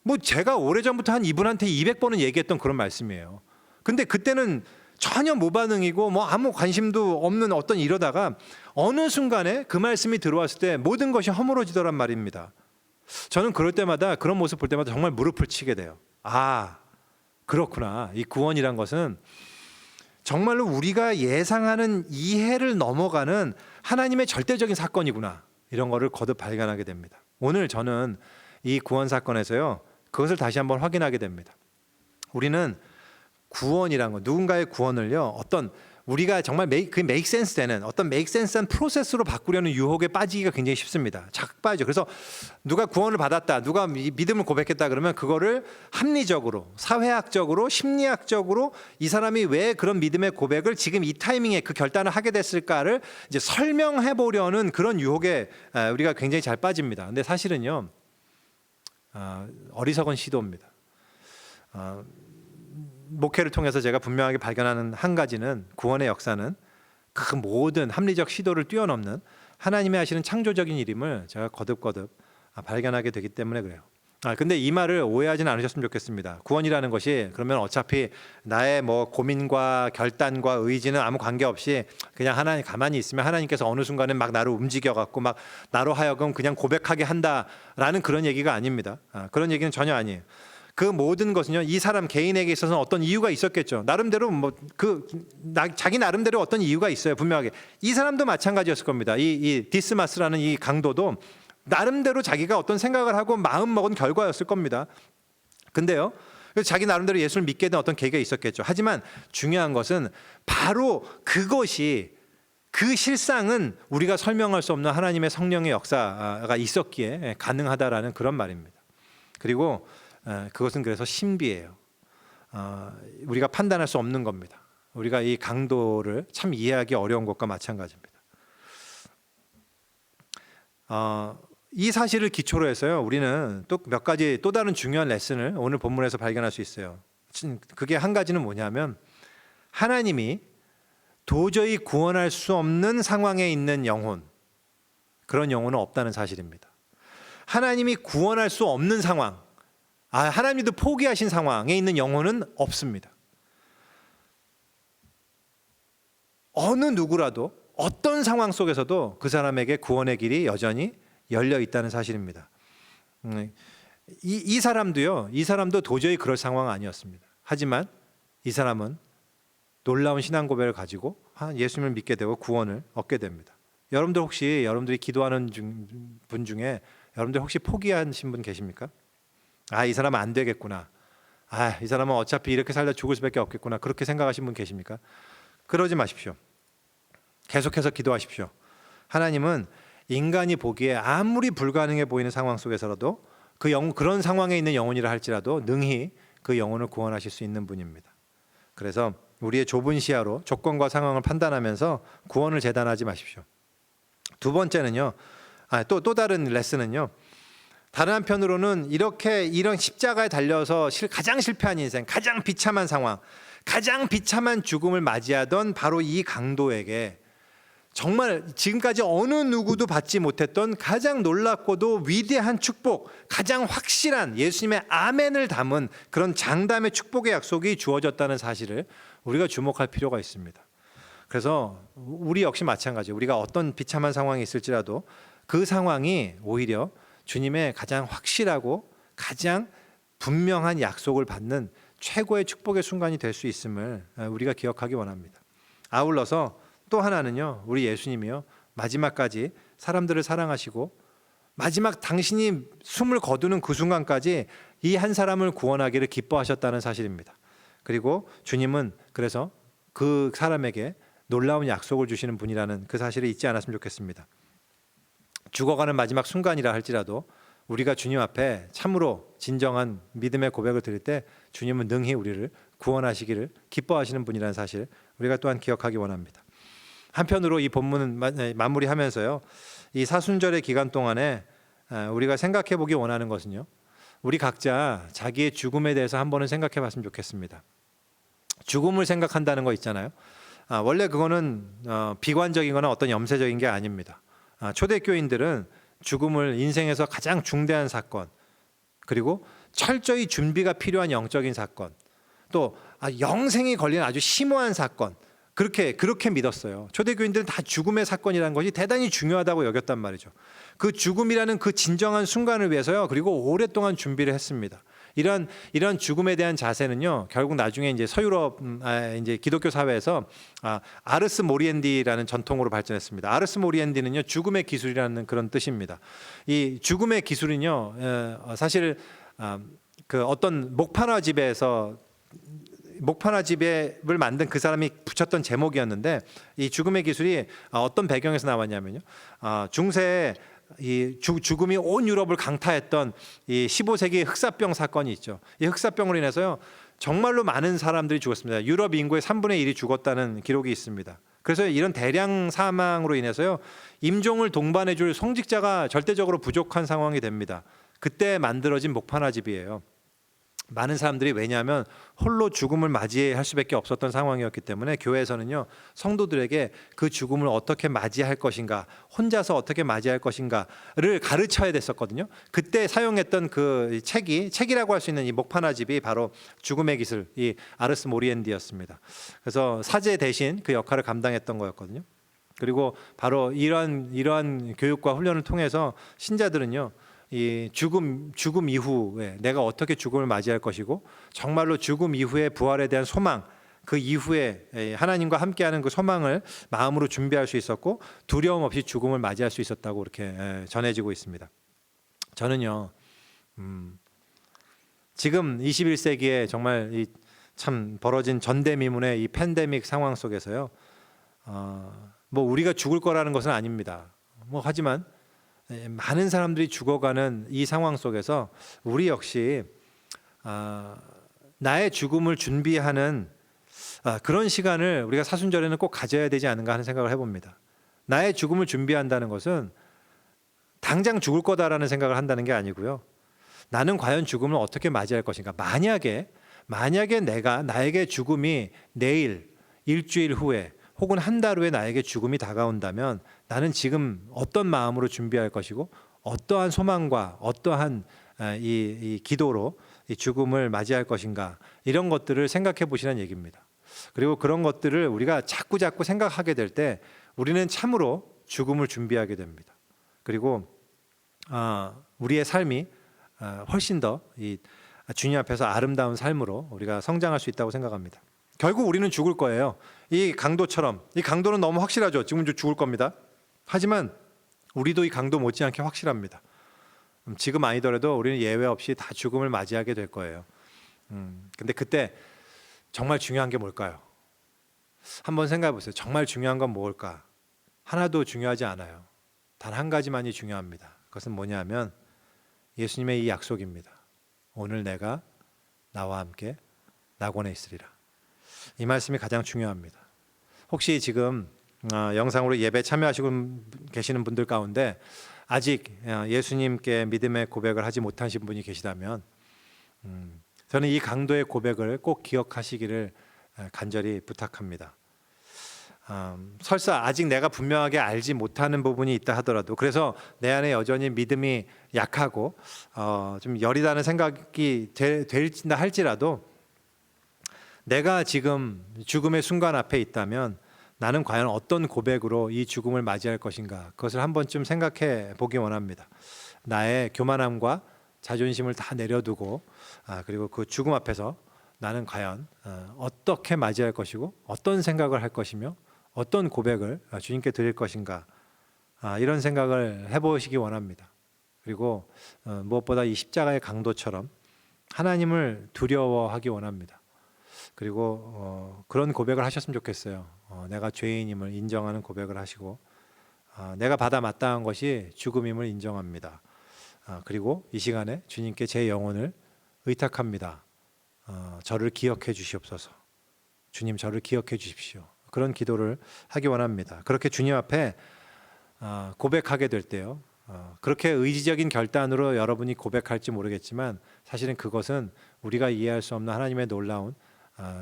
뭐 제가 오래전부터 한 이분한테 200번은 얘기했던 그런 말씀이에요. 근데 그때는 전혀 무반응이고 뭐 아무 관심도 없는 이러다가 어느 순간에 그 말씀이 들어왔을 때 모든 것이 허물어지더란 말입니다. 저는 그럴 때마다, 그런 모습 볼 때마다 정말 무릎을 치게 돼요. 그렇구나. 이 구원이란 것은 정말로 우리가 예상하는 이해를 넘어가는 하나님의 절대적인 사건이구나, 이런 거를 거듭 발견하게 됩니다. 오늘 저는 이 구원 사건에서요, 그것을 다시 한번 확인하게 됩니다. 우리는 구원이란 거, 누군가의 구원을요, 어떤 우리가 정말 make sense 되는 어떤 make sense한 프로세스로 바꾸려는 유혹에 빠지기가 굉장히 쉽습니다. 착 빠지죠. 그래서 누가 구원을 받았다, 누가 믿음을 고백했다 그러면 그거를 합리적으로, 사회학적으로, 심리학적으로 이 사람이 왜 그런 믿음의 고백을 지금 이 타이밍에 그 결단을 하게 됐을까를 이제 설명해 보려는 그런 유혹에 우리가 굉장히 잘 빠집니다. 근데 사실은요, 어리석은 시도입니다. 목회를 통해서 제가 분명하게 발견하는 한 가지는, 구원의 역사는 그 모든 합리적 시도를 뛰어넘는 하나님이 하시는 창조적인 일임을 제가 거듭 발견하게 되기 때문에 그래요. 근데 이 말을 오해하지는 않으셨으면 좋겠습니다. 구원이라는 것이 그러면 어차피 나의 뭐 고민과 결단과 의지는 아무 관계없이 그냥 하나님 가만히 있으면 하나님께서 어느 순간에 막 나를 움직여갖고 막 나로 하여금 그냥 고백하게 한다라는 그런 얘기가 아닙니다. 그런 얘기는 전혀 아니에요. 그 모든 것은요, 이 사람 개인에게 있어서는 어떤 이유가 있었겠죠. 나름대로 자기 나름대로 어떤 이유가 있어요. 분명하게 이 사람도 마찬가지였을 겁니다. 이 디스마스라는 이 강도도 나름대로 자기가 어떤 생각을 하고 마음 먹은 결과였을 겁니다. 근데요, 그래서 자기 나름대로 예수를 믿게 된 어떤 계기가 있었겠죠. 하지만 중요한 것은 바로 그것이 그 실상은 우리가 설명할 수 없는 하나님의 성령의 역사가 있었기에 가능하다라는 그런 말입니다. 그리고 그것은 그래서 신비예요. 우리가 판단할 수 없는 겁니다. 우리가 이 강도를 참 이해하기 어려운 것과 마찬가지입니다. 이 사실을 기초로 해서요, 우리는 또 몇 가지 또 다른 중요한 레슨을 오늘 본문에서 발견할 수 있어요. 그게 한 가지는 뭐냐면 하나님이 도저히 구원할 수 없는 상황에 있는 영혼, 그런 영혼은 없다는 사실입니다. 하나님이 구원할 수 없는 상황, 하나님도 포기하신 상황에 있는 영혼은 없습니다. 어느 누구라도 어떤 상황 속에서도 그 사람에게 구원의 길이 여전히 열려 있다는 사실입니다. 이 사람도요, 이 사람도 도저히 그럴 상황은 아니었습니다. 하지만 이 사람은 놀라운 신앙 고백을 가지고 예수님을 믿게 되고 구원을 얻게 됩니다. 여러분들 혹시 여러분들이 기도하는 분 중에 여러분들 혹시 포기하신 분 계십니까? 이 사람은 안 되겠구나. 이 사람은 어차피 이렇게 살다 죽을 수밖에 없겠구나. 그렇게 생각하신 분 계십니까? 그러지 마십시오. 계속해서 기도하십시오. 하나님은 인간이 보기에 아무리 불가능해 보이는 상황 속에서라도 그런 상황에 있는 영혼이라 할지라도 능히 그 영혼을 구원하실 수 있는 분입니다. 그래서 우리의 좁은 시야로 조건과 상황을 판단하면서 구원을 재단하지 마십시오. 두 번째는요, 또 다른 레슨은요, 다른 한편으로는 이런 십자가에 달려서 가장 실패한 인생, 가장 비참한 상황, 가장 비참한 죽음을 맞이하던 바로 이 강도에게 정말 지금까지 어느 누구도 받지 못했던 가장 놀랍고도 위대한 축복, 가장 확실한 예수님의 아멘을 담은 그런 장담의 축복의 약속이 주어졌다는 사실을 우리가 주목할 필요가 있습니다. 그래서 우리 역시 마찬가지예요. 우리가 어떤 비참한 상황이 있을지라도 그 상황이 오히려 주님의 가장 확실하고 가장 분명한 약속을 받는 최고의 축복의 순간이 될 수 있음을 우리가 기억하기 원합니다. 아울러서 또 하나는요, 우리 예수님이요, 마지막까지 사람들을 사랑하시고 마지막 당신이 숨을 거두는 그 순간까지 이 한 사람을 구원하기를 기뻐하셨다는 사실입니다. 그리고 주님은 그래서 그 사람에게 놀라운 약속을 주시는 분이라는 그 사실을 잊지 않았으면 좋겠습니다. 죽어가는 마지막 순간이라 할지라도 우리가 주님 앞에 참으로 진정한 믿음의 고백을 드릴 때 주님은 능히 우리를 구원하시기를 기뻐하시는 분이라는 사실 우리가 또한 기억하기 원합니다. 한편으로 이 본문은 마무리하면서요, 이 사순절의 기간 동안에 우리가 생각해 보기 원하는 것은요, 우리 각자 자기의 죽음에 대해서 한번은 생각해 봤으면 좋겠습니다. 죽음을 생각한다는 거 있잖아요. 원래 그거는 비관적이거나 어떤 염세적인 게 아닙니다. 초대교인들은 죽음을 인생에서 가장 중대한 사건, 그리고 철저히 준비가 필요한 영적인 사건, 또 영생이 걸리는 아주 심오한 사건, 그렇게 믿었어요. 초대교인들은 다 죽음의 사건이라는 것이 대단히 중요하다고 여겼단 말이죠. 그 죽음이라는 그 진정한 순간을 위해서요, 그리고 오랫동안 준비를 했습니다. 이런 죽음에 대한 자세는요, 결국 나중에 이제 서유럽 이제 기독교 사회에서 아르스 모리엔디라는 전통으로 발전했습니다. 아르스 모리엔디는요, 죽음의 기술이라는 그런 뜻입니다. 이 죽음의 기술은요, 사실 그 어떤 목판화 집을 만든 그 사람이 붙였던 제목이었는데, 이 죽음의 기술이 어떤 배경에서 나왔냐면요, 중세에 이 죽음이 온 유럽을 강타했던 이 15세기 흑사병 사건이 있죠. 이 흑사병으로 인해서요, 정말로 많은 사람들이 죽었습니다. 유럽 인구의 3분의 1이 죽었다는 기록이 있습니다. 그래서 이런 대량 사망으로 인해서요, 임종을 동반해줄 성직자가 절대적으로 부족한 상황이 됩니다. 그때 만들어진 목판화집이에요. 많은 사람들이, 왜냐하면 홀로 죽음을 맞이할 수밖에 없었던 상황이었기 때문에 교회에서는요, 성도들에게 그 죽음을 어떻게 맞이할 것인가, 혼자서 어떻게 맞이할 것인가를 가르쳐야 됐었거든요. 그때 사용했던 그 책이라고 할 수 있는 이 목판화집이 바로 죽음의 기술, 이 아르스 모리엔디였습니다. 그래서 사제 대신 그 역할을 감당했던 거였거든요. 그리고 바로 이러한 교육과 훈련을 통해서 신자들은요, 이 죽음 이후에 내가 어떻게 죽음을 맞이할 것이고, 정말로 죽음 이후의 부활에 대한 소망, 그 이후에 하나님과 함께하는 그 소망을 마음으로 준비할 수 있었고, 두려움 없이 죽음을 맞이할 수 있었다고 이렇게 전해지고 있습니다. 저는요, 지금 21세기에 정말 이 참 벌어진 전대미문의 이 팬데믹 상황 속에서요. 뭐 우리가 죽을 거라는 것은 아닙니다. 뭐 하지만 많은 사람들이 죽어가는 이 상황 속에서 우리 역시 나의 죽음을 준비하는 그런 시간을 우리가 사순절에는 꼭 가져야 되지 않은가 하는 생각을 해봅니다. 나의 죽음을 준비한다는 것은 당장 죽을 거다라는 생각을 한다는 게 아니고요. 나는 과연 죽음을 어떻게 맞이할 것인가. 만약에 나에게 죽음이 내일, 일주일 후에 혹은 한 달 후에 나에게 죽음이 다가온다면 나는 지금 어떤 마음으로 준비할 것이고 어떠한 소망과 어떠한 이 기도로 이 죽음을 맞이할 것인가, 이런 것들을 생각해 보시라는 얘기입니다. 그리고 그런 것들을 우리가 자꾸 생각하게 될 때 우리는 참으로 죽음을 준비하게 됩니다. 그리고 우리의 삶이 훨씬 더 이 주님 앞에서 아름다운 삶으로 우리가 성장할 수 있다고 생각합니다. 결국 우리는 죽을 거예요. 이 강도처럼. 이 강도는 너무 확실하죠. 지금 죽을 겁니다. 하지만 우리도 이 강도 못지않게 확실합니다. 지금 아니더라도 우리는 예외 없이 다 죽음을 맞이하게 될 거예요. 근데 그때 정말 중요한 게 뭘까요? 한번 생각해 보세요. 정말 중요한 건 뭘까? 하나도 중요하지 않아요. 단 한 가지만이 중요합니다. 그것은 뭐냐면 예수님의 이 약속입니다. 오늘 내가 나와 함께 낙원에 있으리라. 이 말씀이 가장 중요합니다. 혹시 지금 영상으로 예배 참여하시고 계시는 분들 가운데 아직 예수님께 믿음의 고백을 하지 못하신 분이 계시다면 저는 이 강도의 고백을 꼭 기억하시기를 간절히 부탁합니다. 설사 아직 내가 분명하게 알지 못하는 부분이 있다 하더라도, 그래서 내 안에 여전히 믿음이 약하고 좀 여리다는 생각이 될진다 할지라도 내가 지금 죽음의 순간 앞에 있다면 나는 과연 어떤 고백으로 이 죽음을 맞이할 것인가, 그것을 한 번쯤 생각해 보기 원합니다. 나의 교만함과 자존심을 다 내려두고 그리고 그 죽음 앞에서 나는 과연 어떻게 맞이할 것이고 어떤 생각을 할 것이며 어떤 고백을 주님께 드릴 것인가, 이런 생각을 해보시기 원합니다. 그리고 무엇보다 이 십자가의 강도처럼 하나님을 두려워하기 원합니다. 그리고 그런 고백을 하셨으면 좋겠어요. 내가 죄인임을 인정하는 고백을 하시고 내가 받아 마땅한 것이 죽음임을 인정합니다. 그리고 이 시간에 주님께 제 영혼을 의탁합니다. 저를 기억해 주시옵소서. 주님, 저를 기억해 주십시오. 그런 기도를 하기 원합니다. 그렇게 주님 앞에 고백하게 될 때요, 그렇게 의지적인 결단으로 여러분이 고백할지 모르겠지만 사실은 그것은 우리가 이해할 수 없는 하나님의 놀라운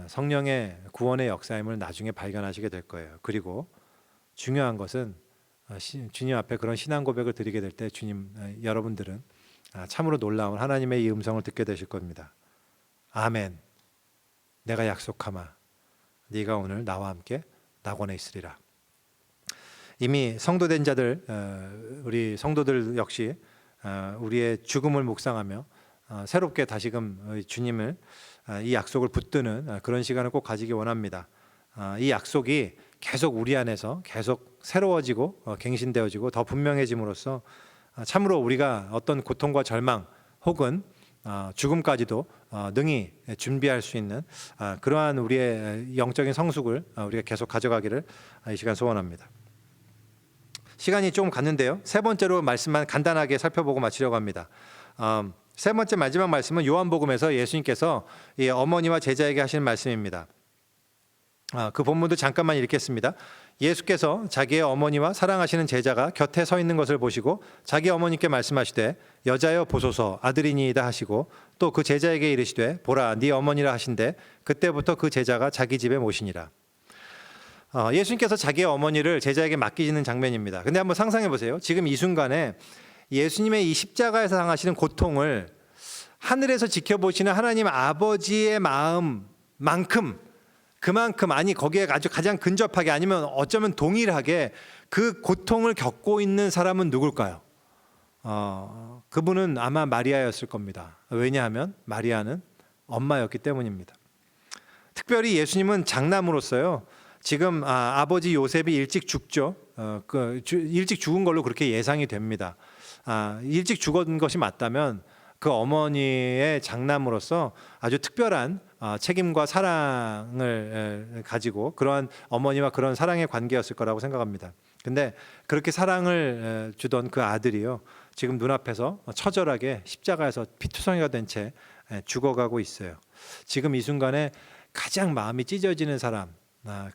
성령의 구원의 역사임을 나중에 발견하시게 될 거예요. 그리고 중요한 것은 주님 앞에 그런 신앙 고백을 드리게 될 때 여러분들은 참으로 놀라운 하나님의 이 음성을 듣게 되실 겁니다. 아멘. 내가 약속하마. 네가 오늘 나와 함께 낙원에 있으리라. 이미 성도된 자들, 우리 성도들 역시 우리의 죽음을 묵상하며 새롭게 다시금 주님을 이 약속을 붙드는 그런 시간을 꼭 가지기 원합니다. 이 약속이 계속 우리 안에서 계속 새로워지고 갱신되어지고 더 분명해짐으로써 참으로 우리가 어떤 고통과 절망 혹은 죽음까지도 능히 준비할 수 있는 그러한 우리의 영적인 성숙을 우리가 계속 가져가기를 이 시간 소원합니다. 시간이 조금 갔는데요, 세 번째로 말씀만 간단하게 살펴보고 마치려고 합니다. 세 번째 마지막 말씀은 요한복음에서 예수님께서 이 어머니와 제자에게 하시는 말씀입니다. 그 본문도 잠깐만 읽겠습니다. 예수께서 자기의 어머니와 사랑하시는 제자가 곁에 서 있는 것을 보시고 자기 어머니께 말씀하시되 여자여 보소서 아들이니이다 하시고 또 그 제자에게 이르시되 보라 네 어머니라 하신대 그때부터 그 제자가 자기 집에 모시니라. 예수님께서 자기의 어머니를 제자에게 맡기시는 장면입니다. 근데 한번 상상해 보세요. 지금 이 순간에 예수님의 이 십자가에서 당하시는 고통을 하늘에서 지켜보시는 하나님 아버지의 마음만큼, 그만큼, 아니 거기에 아주 가장 근접하게, 아니면 어쩌면 동일하게 그 고통을 겪고 있는 사람은 누굴까요? 그분은 아마 마리아였을 겁니다. 왜냐하면 마리아는 엄마였기 때문입니다. 특별히 예수님은 장남으로서요, 지금 아버지 요셉이 일찍 죽죠. 일찍 죽은 걸로 그렇게 예상이 됩니다. 일찍 죽은 것이 맞다면 그 어머니의 장남으로서 아주 특별한 책임과 사랑을 가지고 그러한 어머니와 그런 사랑의 관계였을 거라고 생각합니다. 근데 그렇게 사랑을 주던 그 아들이요, 지금 눈앞에서 처절하게 십자가에서 피투성이가 된 채 죽어가고 있어요. 지금 이 순간에 가장 마음이 찢어지는 사람,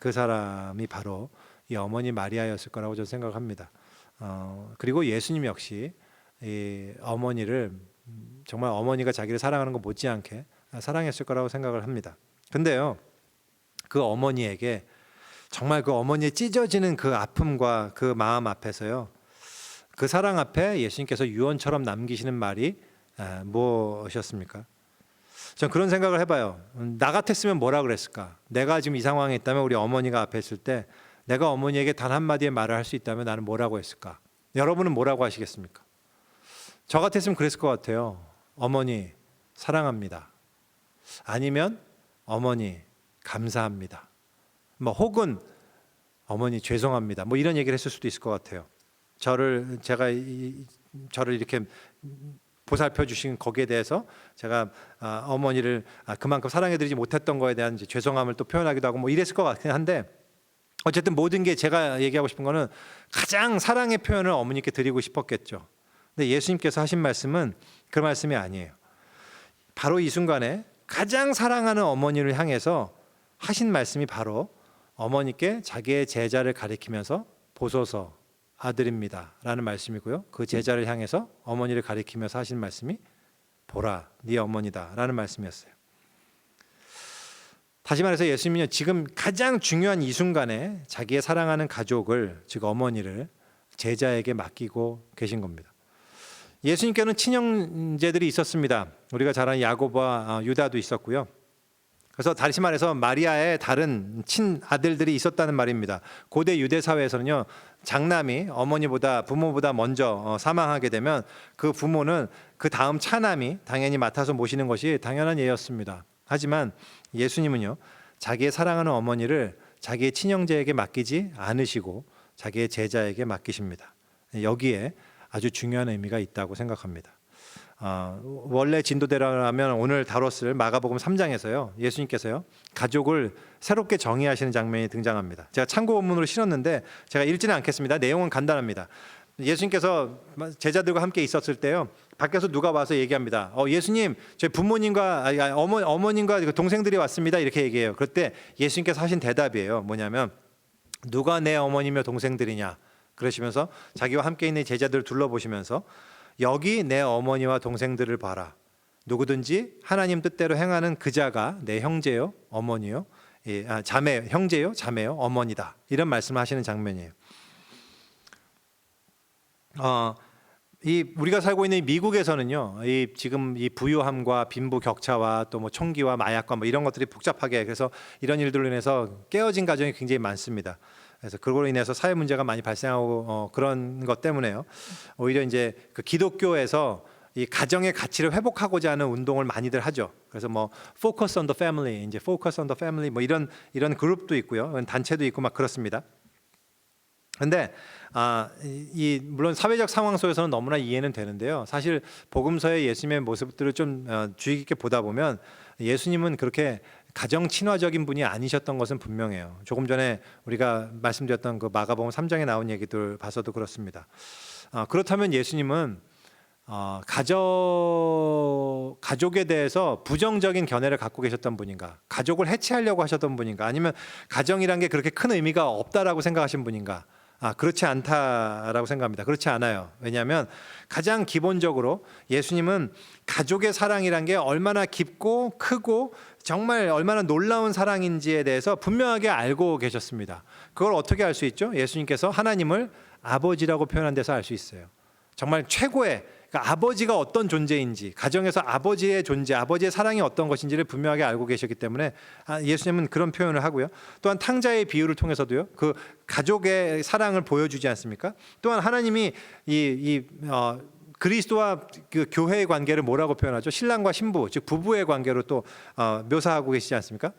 그 사람이 바로 이 어머니 마리아였을 거라고 저는 생각합니다. 그리고 예수님 역시 이 어머니를 정말 어머니가 자기를 사랑하는 것 못지않게 사랑했을 거라고 생각을 합니다. 근데요, 그 어머니에게 정말 그 어머니의 찢어지는 그 아픔과 그 마음 앞에서요, 그 사랑 앞에 예수님께서 유언처럼 남기시는 말이 무엇이었습니까? 전 그런 생각을 해봐요. 나 같았으면 뭐라 그랬을까? 내가 지금 이 상황에 있다면, 우리 어머니가 앞에 있을 때 내가 어머니에게 단 한마디의 말을 할 수 있다면 나는 뭐라고 했을까? 여러분은 뭐라고 하시겠습니까? 저 같았으면 그랬을 것 같아요. 어머니 사랑합니다. 아니면 어머니 감사합니다. 뭐 혹은 어머니 죄송합니다. 뭐 이런 얘기를 했을 수도 있을 것 같아요. 저를 이렇게 보살펴 주신 거기에 대해서 제가 어머니를 그만큼 사랑해드리지 못했던 거에 대한 이제 죄송함을 또 표현하기도 하고 뭐 이랬을 것 같긴 한데, 어쨌든 모든 게 제가 얘기하고 싶은 거는 가장 사랑의 표현을 어머니께 드리고 싶었겠죠. 근데 예수님께서 하신 말씀은 그 말씀이 아니에요. 바로 이 순간에 가장 사랑하는 어머니를 향해서 하신 말씀이 바로 어머니께 자기의 제자를 가리키면서 보소서 아들입니다 라는 말씀이고요, 그 제자를 향해서 어머니를 가리키면서 하신 말씀이 보라 네 어머니다 라는 말씀이었어요. 다시 말해서 예수님은요, 지금 가장 중요한 이 순간에 자기의 사랑하는 가족을, 즉 어머니를 제자에게 맡기고 계신 겁니다. 예수님께는 친형제들이 있었습니다. 우리가 잘 아는 야고보와 유다도 있었고요. 그래서 다시 말해서 마리아의 다른 친아들들이 있었다는 말입니다. 고대 유대 사회에서는요, 장남이 어머니보다 부모보다 먼저 사망하게 되면 그 부모는 그 다음 차남이 당연히 맡아서 모시는 것이 당연한 예였습니다. 하지만 예수님은요, 자기의 사랑하는 어머니를 자기의 친형제에게 맡기지 않으시고 자기의 제자에게 맡기십니다. 여기에 아주 중요한 의미가 있다고 생각합니다. 원래 진도대로라면 오늘 다뤘을 마가복음 3장에서요, 예수님께서요 가족을 새롭게 정의하시는 장면이 등장합니다. 제가 참고 본문으로 실었는데 제가 읽지는 않겠습니다. 내용은 간단합니다. 예수님께서 제자들과 함께 있었을 때요, 밖에서 누가 와서 얘기합니다. 예수님, 저희 부모님과 어머님과 동생들이 왔습니다. 이렇게 얘기해요. 그때 예수님께서 하신 대답이에요. 뭐냐면, 누가 내 어머니며 동생들이냐? 그러시면서 자기와 함께 있는 제자들을 둘러보시면서, 여기 내 어머니와 동생들을 봐라. 누구든지 하나님 뜻대로 행하는 그 자가 내 형제요, 어머니요, 자매, 형제요, 자매요, 어머니다. 이런 말씀을 하시는 장면이에요. 우리가 살고 있는 미국에서는요, 지금 이 부유함과 빈부 격차와 또 뭐 총기와 마약과 뭐 이런 것들이 복잡하게, 그래서 이런 일들로 인해서 깨어진 가정이 굉장히 많습니다. 그래서 그걸로 인해서 사회 문제가 많이 발생하고 그런 것 때문에요, 오히려 이제 그 기독교에서 이 가정의 가치를 회복하고자 하는 운동을 많이들 하죠. 그래서 뭐 Focus on the Family, 이제 Focus on the Family 뭐 이런 그룹도 있고요, 단체도 있고 막 그렇습니다. 근데 물론 사회적 상황 속에서는 너무나 이해는 되는데요, 사실 복음서의 예수님의 모습들을 좀 주의 깊게 보다 보면 예수님은 그렇게 가정 친화적인 분이 아니셨던 것은 분명해요. 조금 전에 우리가 말씀드렸던 그 마가복음 3장에 나온 얘기들 봐서도 그렇습니다. 그렇다면 예수님은 가족에 대해서 부정적인 견해를 갖고 계셨던 분인가? 가족을 해체하려고 하셨던 분인가? 아니면 가정이란 게 그렇게 큰 의미가 없다라고 생각하신 분인가? 그렇지 않다라고 생각합니다. 그렇지 않아요. 왜냐하면 가장 기본적으로 예수님은 가족의 사랑이란 게 얼마나 깊고 크고 정말 얼마나 놀라운 사랑인지에 대해서 분명하게 알고 계셨습니다. 그걸 어떻게 알 수 있죠? 예수님께서 하나님을 아버지라고 표현한 데서 알 수 있어요. 정말 최고의, 그러니까 아버지가 어떤 존재인지, 가정에서 아버지의 존재, 아버지의 사랑이 어떤 것인지를 분명하게 알고 계셨기 때문에 예수님은 그런 표현을 하고요. 또한 탕자의 비유를 통해서도요, 그 가족의 사랑을 보여주지 않습니까? 또한 하나님이 그리스도와 그 교회의 관계를 뭐라고 표현하죠? 신랑과 신부, 즉 부부의 관계로 또 묘사하고 계시지 않습니까?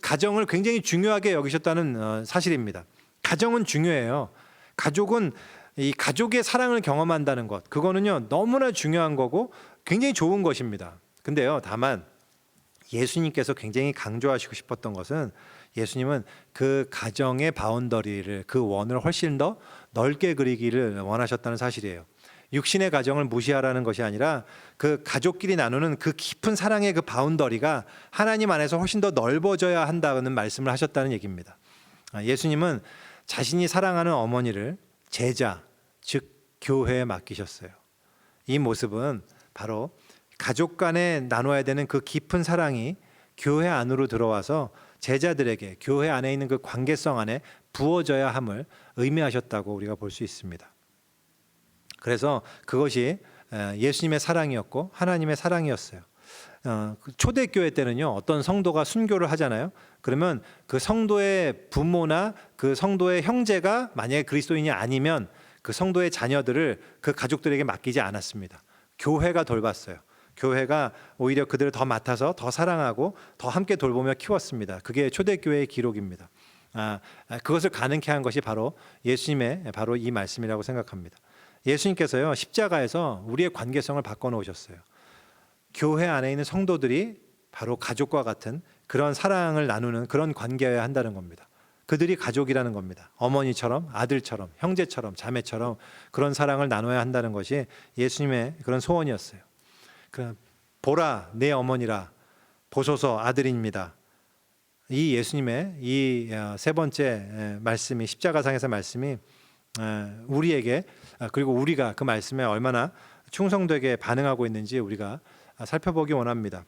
가정을 굉장히 중요하게 여기셨다는 사실입니다. 가정은 중요해요. 가족은 이 가족의 사랑을 경험한다는 것, 그거는요 너무나 중요한 거고 굉장히 좋은 것입니다. 근데요, 다만 예수님께서 굉장히 강조하시고 싶었던 것은, 예수님은 그 가정의 바운더리를, 그 원을 훨씬 더 넓게 그리기를 원하셨다는 사실이에요. 육신의 가정을 무시하라는 것이 아니라 그 가족끼리 나누는 그 깊은 사랑의 그 바운더리가 하나님 안에서 훨씬 더 넓어져야 한다는 말씀을 하셨다는 얘기입니다. 예수님은 자신이 사랑하는 어머니를 제자, 즉 교회에 맡기셨어요. 이 모습은 바로 가족 간에 나눠야 되는 그 깊은 사랑이 교회 안으로 들어와서 제자들에게 교회 안에 있는 그 관계성 안에 부어져야 함을 의미하셨다고 우리가 볼 수 있습니다. 그래서 그것이 예수님의 사랑이었고 하나님의 사랑이었어요. 초대교회 때는요, 어떤 성도가 순교를 하잖아요. 그러면 그 성도의 부모나 그 성도의 형제가 만약에 그리스도인이 아니면 그 성도의 자녀들을 그 가족들에게 맡기지 않았습니다. 교회가 돌봤어요. 교회가 오히려 그들을 더 맡아서 더 사랑하고 더 함께 돌보며 키웠습니다. 그게 초대교회의 기록입니다. 그것을 가능케 한 것이 바로 예수님의 바로 이 말씀이라고 생각합니다. 예수님께서요, 십자가에서 우리의 관계성을 바꿔놓으셨어요. 교회 안에 있는 성도들이 바로 가족과 같은 그런 사랑을 나누는 그런 관계여야 한다는 겁니다. 그들이 가족이라는 겁니다. 어머니처럼, 아들처럼, 형제처럼, 자매처럼 그런 사랑을 나눠야 한다는 것이 예수님의 그런 소원이었어요. 보라 내 어머니라, 보소서 아들입니다. 이 예수님의 이 세 번째 말씀이, 십자가상에서 말씀이 우리에게, 그리고 우리가 그 말씀에 얼마나 충성되게 반응하고 있는지 우리가 살펴보기 원합니다.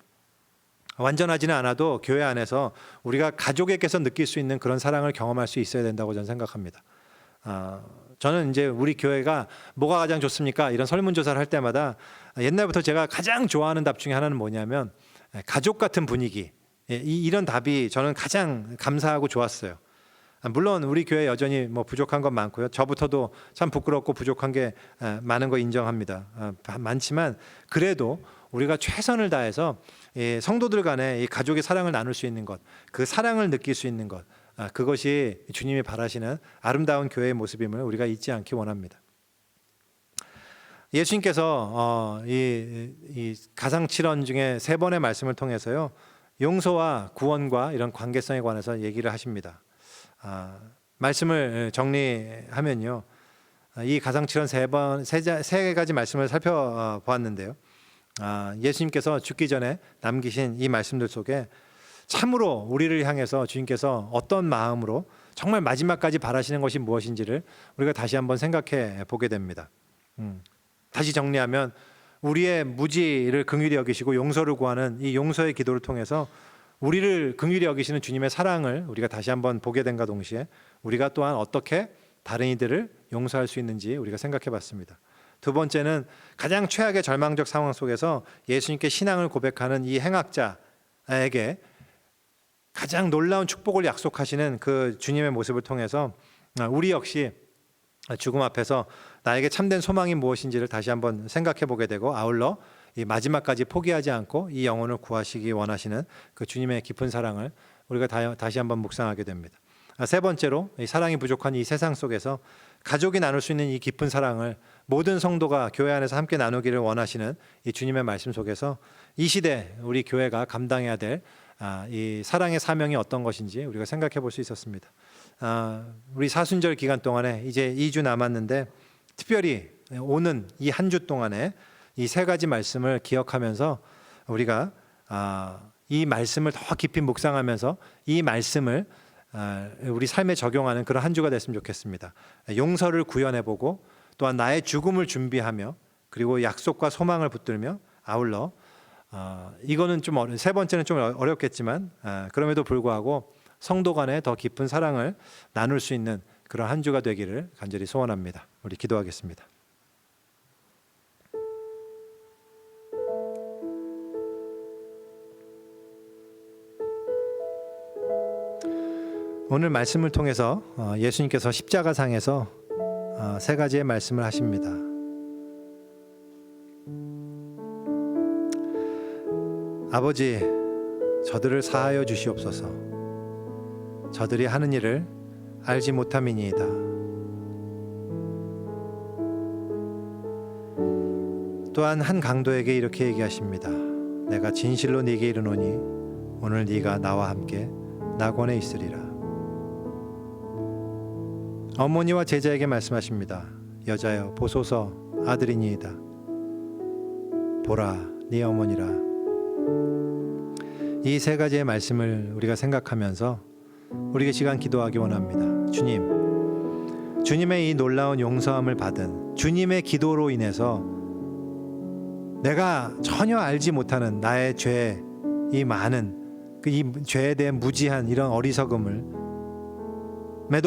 완전하지는 않아도 교회 안에서 우리가 가족에게서 느낄 수 있는 그런 사랑을 경험할 수 있어야 된다고 저는 생각합니다. 저는 이제 우리 교회가 뭐가 가장 좋습니까? 이런 설문조사를 할 때마다 옛날부터 제가 가장 좋아하는 답 중에 하나는 뭐냐면 가족 같은 분위기, 이런 답이 저는 가장 감사하고 좋았어요. 물론 우리 교회 여전히 뭐 부족한 건 많고요. 저부터도 참 부끄럽고 부족한 게 많은 거 인정합니다. 많지만 그래도 우리가 최선을 다해서 성도들 간에 이 가족의 사랑을 나눌 수 있는 것, 그 사랑을 느낄 수 있는 것, 그것이 주님이 바라시는 아름다운 교회의 모습임을 우리가 잊지 않기 원합니다. 예수님께서 이 가상칠언 중에 세 번의 말씀을 통해서요, 용서와 구원과 이런 관계성에 관해서 얘기를 하십니다. 말씀을 정리하면요, 이 가상칠언 세 가지 말씀을 살펴보았는데요, 예수님께서 죽기 전에 남기신 이 말씀들 속에 참으로 우리를 향해서 주님께서 어떤 마음으로 정말 마지막까지 바라시는 것이 무엇인지를 우리가 다시 한번 생각해 보게 됩니다. 다시 정리하면 우리의 무지를 긍휼히 여기시고 용서를 구하는 이 용서의 기도를 통해서 우리를 긍휼히 여기시는 주님의 사랑을 우리가 다시 한번 보게 된과 동시에 우리가 또한 어떻게 다른 이들을 용서할 수 있는지 우리가 생각해 봤습니다. 두 번째는 가장 최악의 절망적 상황 속에서 예수님께 신앙을 고백하는 이 행악자에게 가장 놀라운 축복을 약속하시는 그 주님의 모습을 통해서 우리 역시 죽음 앞에서 나에게 참된 소망이 무엇인지를 다시 한번 생각해 보게 되고, 아울러 이 마지막까지 포기하지 않고 이 영혼을 구하시기 원하시는 그 주님의 깊은 사랑을 우리가 다시 한번 묵상하게 됩니다. 세 번째로, 이 사랑이 부족한 이 세상 속에서 가족이 나눌 수 있는 이 깊은 사랑을 모든 성도가 교회 안에서 함께 나누기를 원하시는 이 주님의 말씀 속에서 이 시대 우리 교회가 감당해야 될 이 사랑의 사명이 어떤 것인지 우리가 생각해 볼 수 있었습니다. 우리 사순절 기간 동안에 이제 2주 남았는데, 특별히 오는 이 한 주 동안에 이 세 가지 말씀을 기억하면서 우리가 이 말씀을 더 깊이 묵상하면서 이 말씀을 우리 삶에 적용하는 그런 한 주가 됐으면 좋겠습니다. 용서를 구현해보고, 또한 나의 죽음을 준비하며, 그리고 약속과 소망을 붙들며, 아울러 이거는 좀 세 번째는 좀 어렵겠지만 그럼에도 불구하고 성도 간에 더 깊은 사랑을 나눌 수 있는 그런 한 주가 되기를 간절히 소원합니다. 우리 기도하겠습니다. 오늘 말씀을 통해서 예수님께서 십자가상에서 세 가지의 말씀을 하십니다. 아버지, 저들을 사하여 주시옵소서. 저들이 하는 일을 알지 못함이니이다. 또한 한 강도에게 이렇게 얘기하십니다. 내가 진실로 네게 이르노니 오늘 네가 나와 함께 낙원에 있으리라. 어머니와 제자에게 말씀하십니다. 여자여 보소서 아들이니이다. 보라 네 어머니라. 이 세 가지의 말씀을 우리가 생각하면서 우리가 시간 기도하기 원합니다. 주님의 이 놀라운 용서함을 받은 주님의 기도로 인해서 내가 전혀 알지 못하는 나의 죄, 이 많은 이 죄에 대한 무지한 이런 어리석음을에도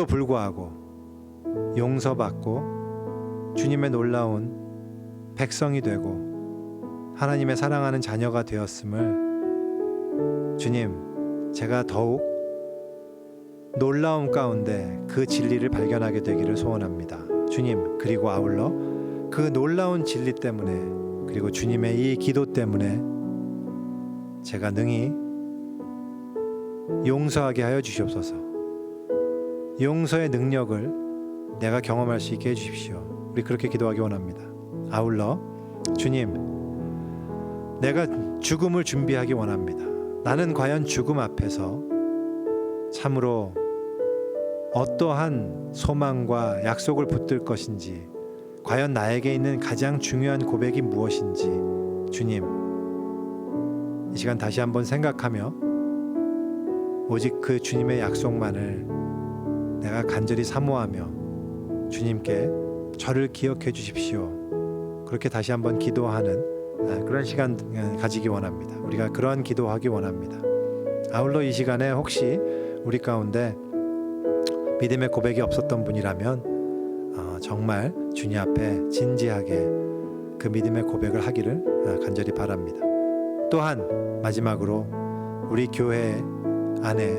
불구하고 용서받고 주님의 놀라운 백성이 되고 하나님의 사랑하는 자녀가 되었음을 주님, 제가 더욱 놀라움 가운데 그 진리를 발견하게 되기를 소원합니다. 주님, 그리고 아울러 그 놀라운 진리 때문에 그리고 주님의 이 기도 때문에 제가 능히 용서하게 하여 주시옵소서. 용서의 능력을 내가 경험할 수 있게 해주십시오. 우리 그렇게 기도하기 원합니다. 아울러 주님, 내가 죽음을 준비하기 원합니다. 나는 과연 죽음 앞에서 참으로 어떠한 소망과 약속을 붙들 것인지, 과연 나에게 있는 가장 중요한 고백이 무엇인지 주님, 이 시간 다시 한번 생각하며 오직 그 주님의 약속만을 내가 간절히 사모하며 주님께 저를 기억해 주십시오. 그렇게 다시 한번 기도하는 그런 시간 가지기 원합니다. 우리가 그러한 기도하기 원합니다. 아울러 이 시간에 혹시 우리 가운데 믿음의 고백이 없었던 분이라면 정말 주님 앞에 진지하게 그 믿음의 고백을 하기를 간절히 바랍니다. 또한 마지막으로 우리 교회 안에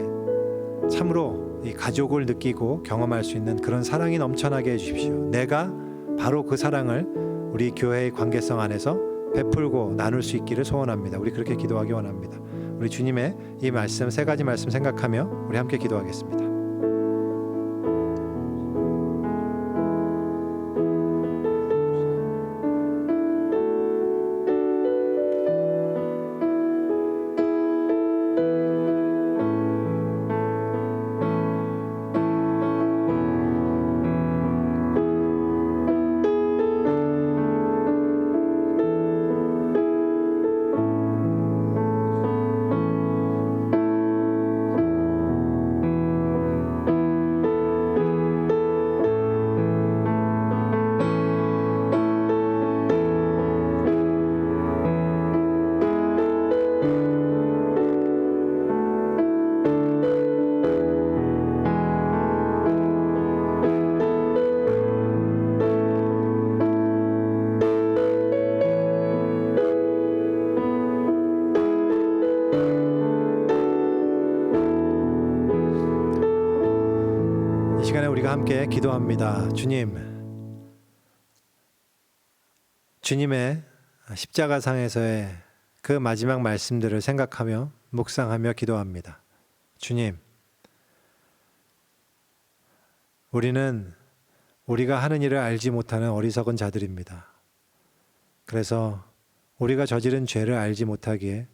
참으로 이 가족을 느끼고 경험할 수 있는 그런 사랑이 넘쳐나게 해주십시오. 내가 바로 그 사랑을 우리 교회의 관계성 안에서 베풀고 나눌 수 있기를 소원합니다. 우리 그렇게 기도하기 원합니다. 우리 주님의 이 말씀, 세 가지 말씀 생각하며 우리 함께 기도하겠습니다. 우리가 함께 기도합니다. 주님의 십자가상에서의 그 마지막 말씀들을 생각하며 묵상하며 기도합니다. 주님, 우리는 우리가 하는 일을 알지 못하는 어리석은 자들입니다. 그래서 우리가 저지른 죄를 알지 못하기에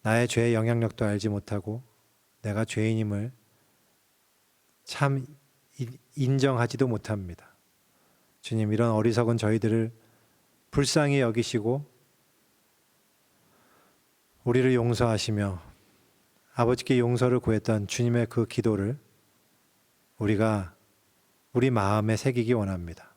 나의 죄의 영향력도 알지 못하고 내가 죄인임을 참 인정하지도 못합니다. 주님, 이런 어리석은 저희들을 불쌍히 여기시고 우리를 용서하시며 아버지께 용서를 구했던 주님의 그 기도를 우리가 우리 마음에 새기기 원합니다.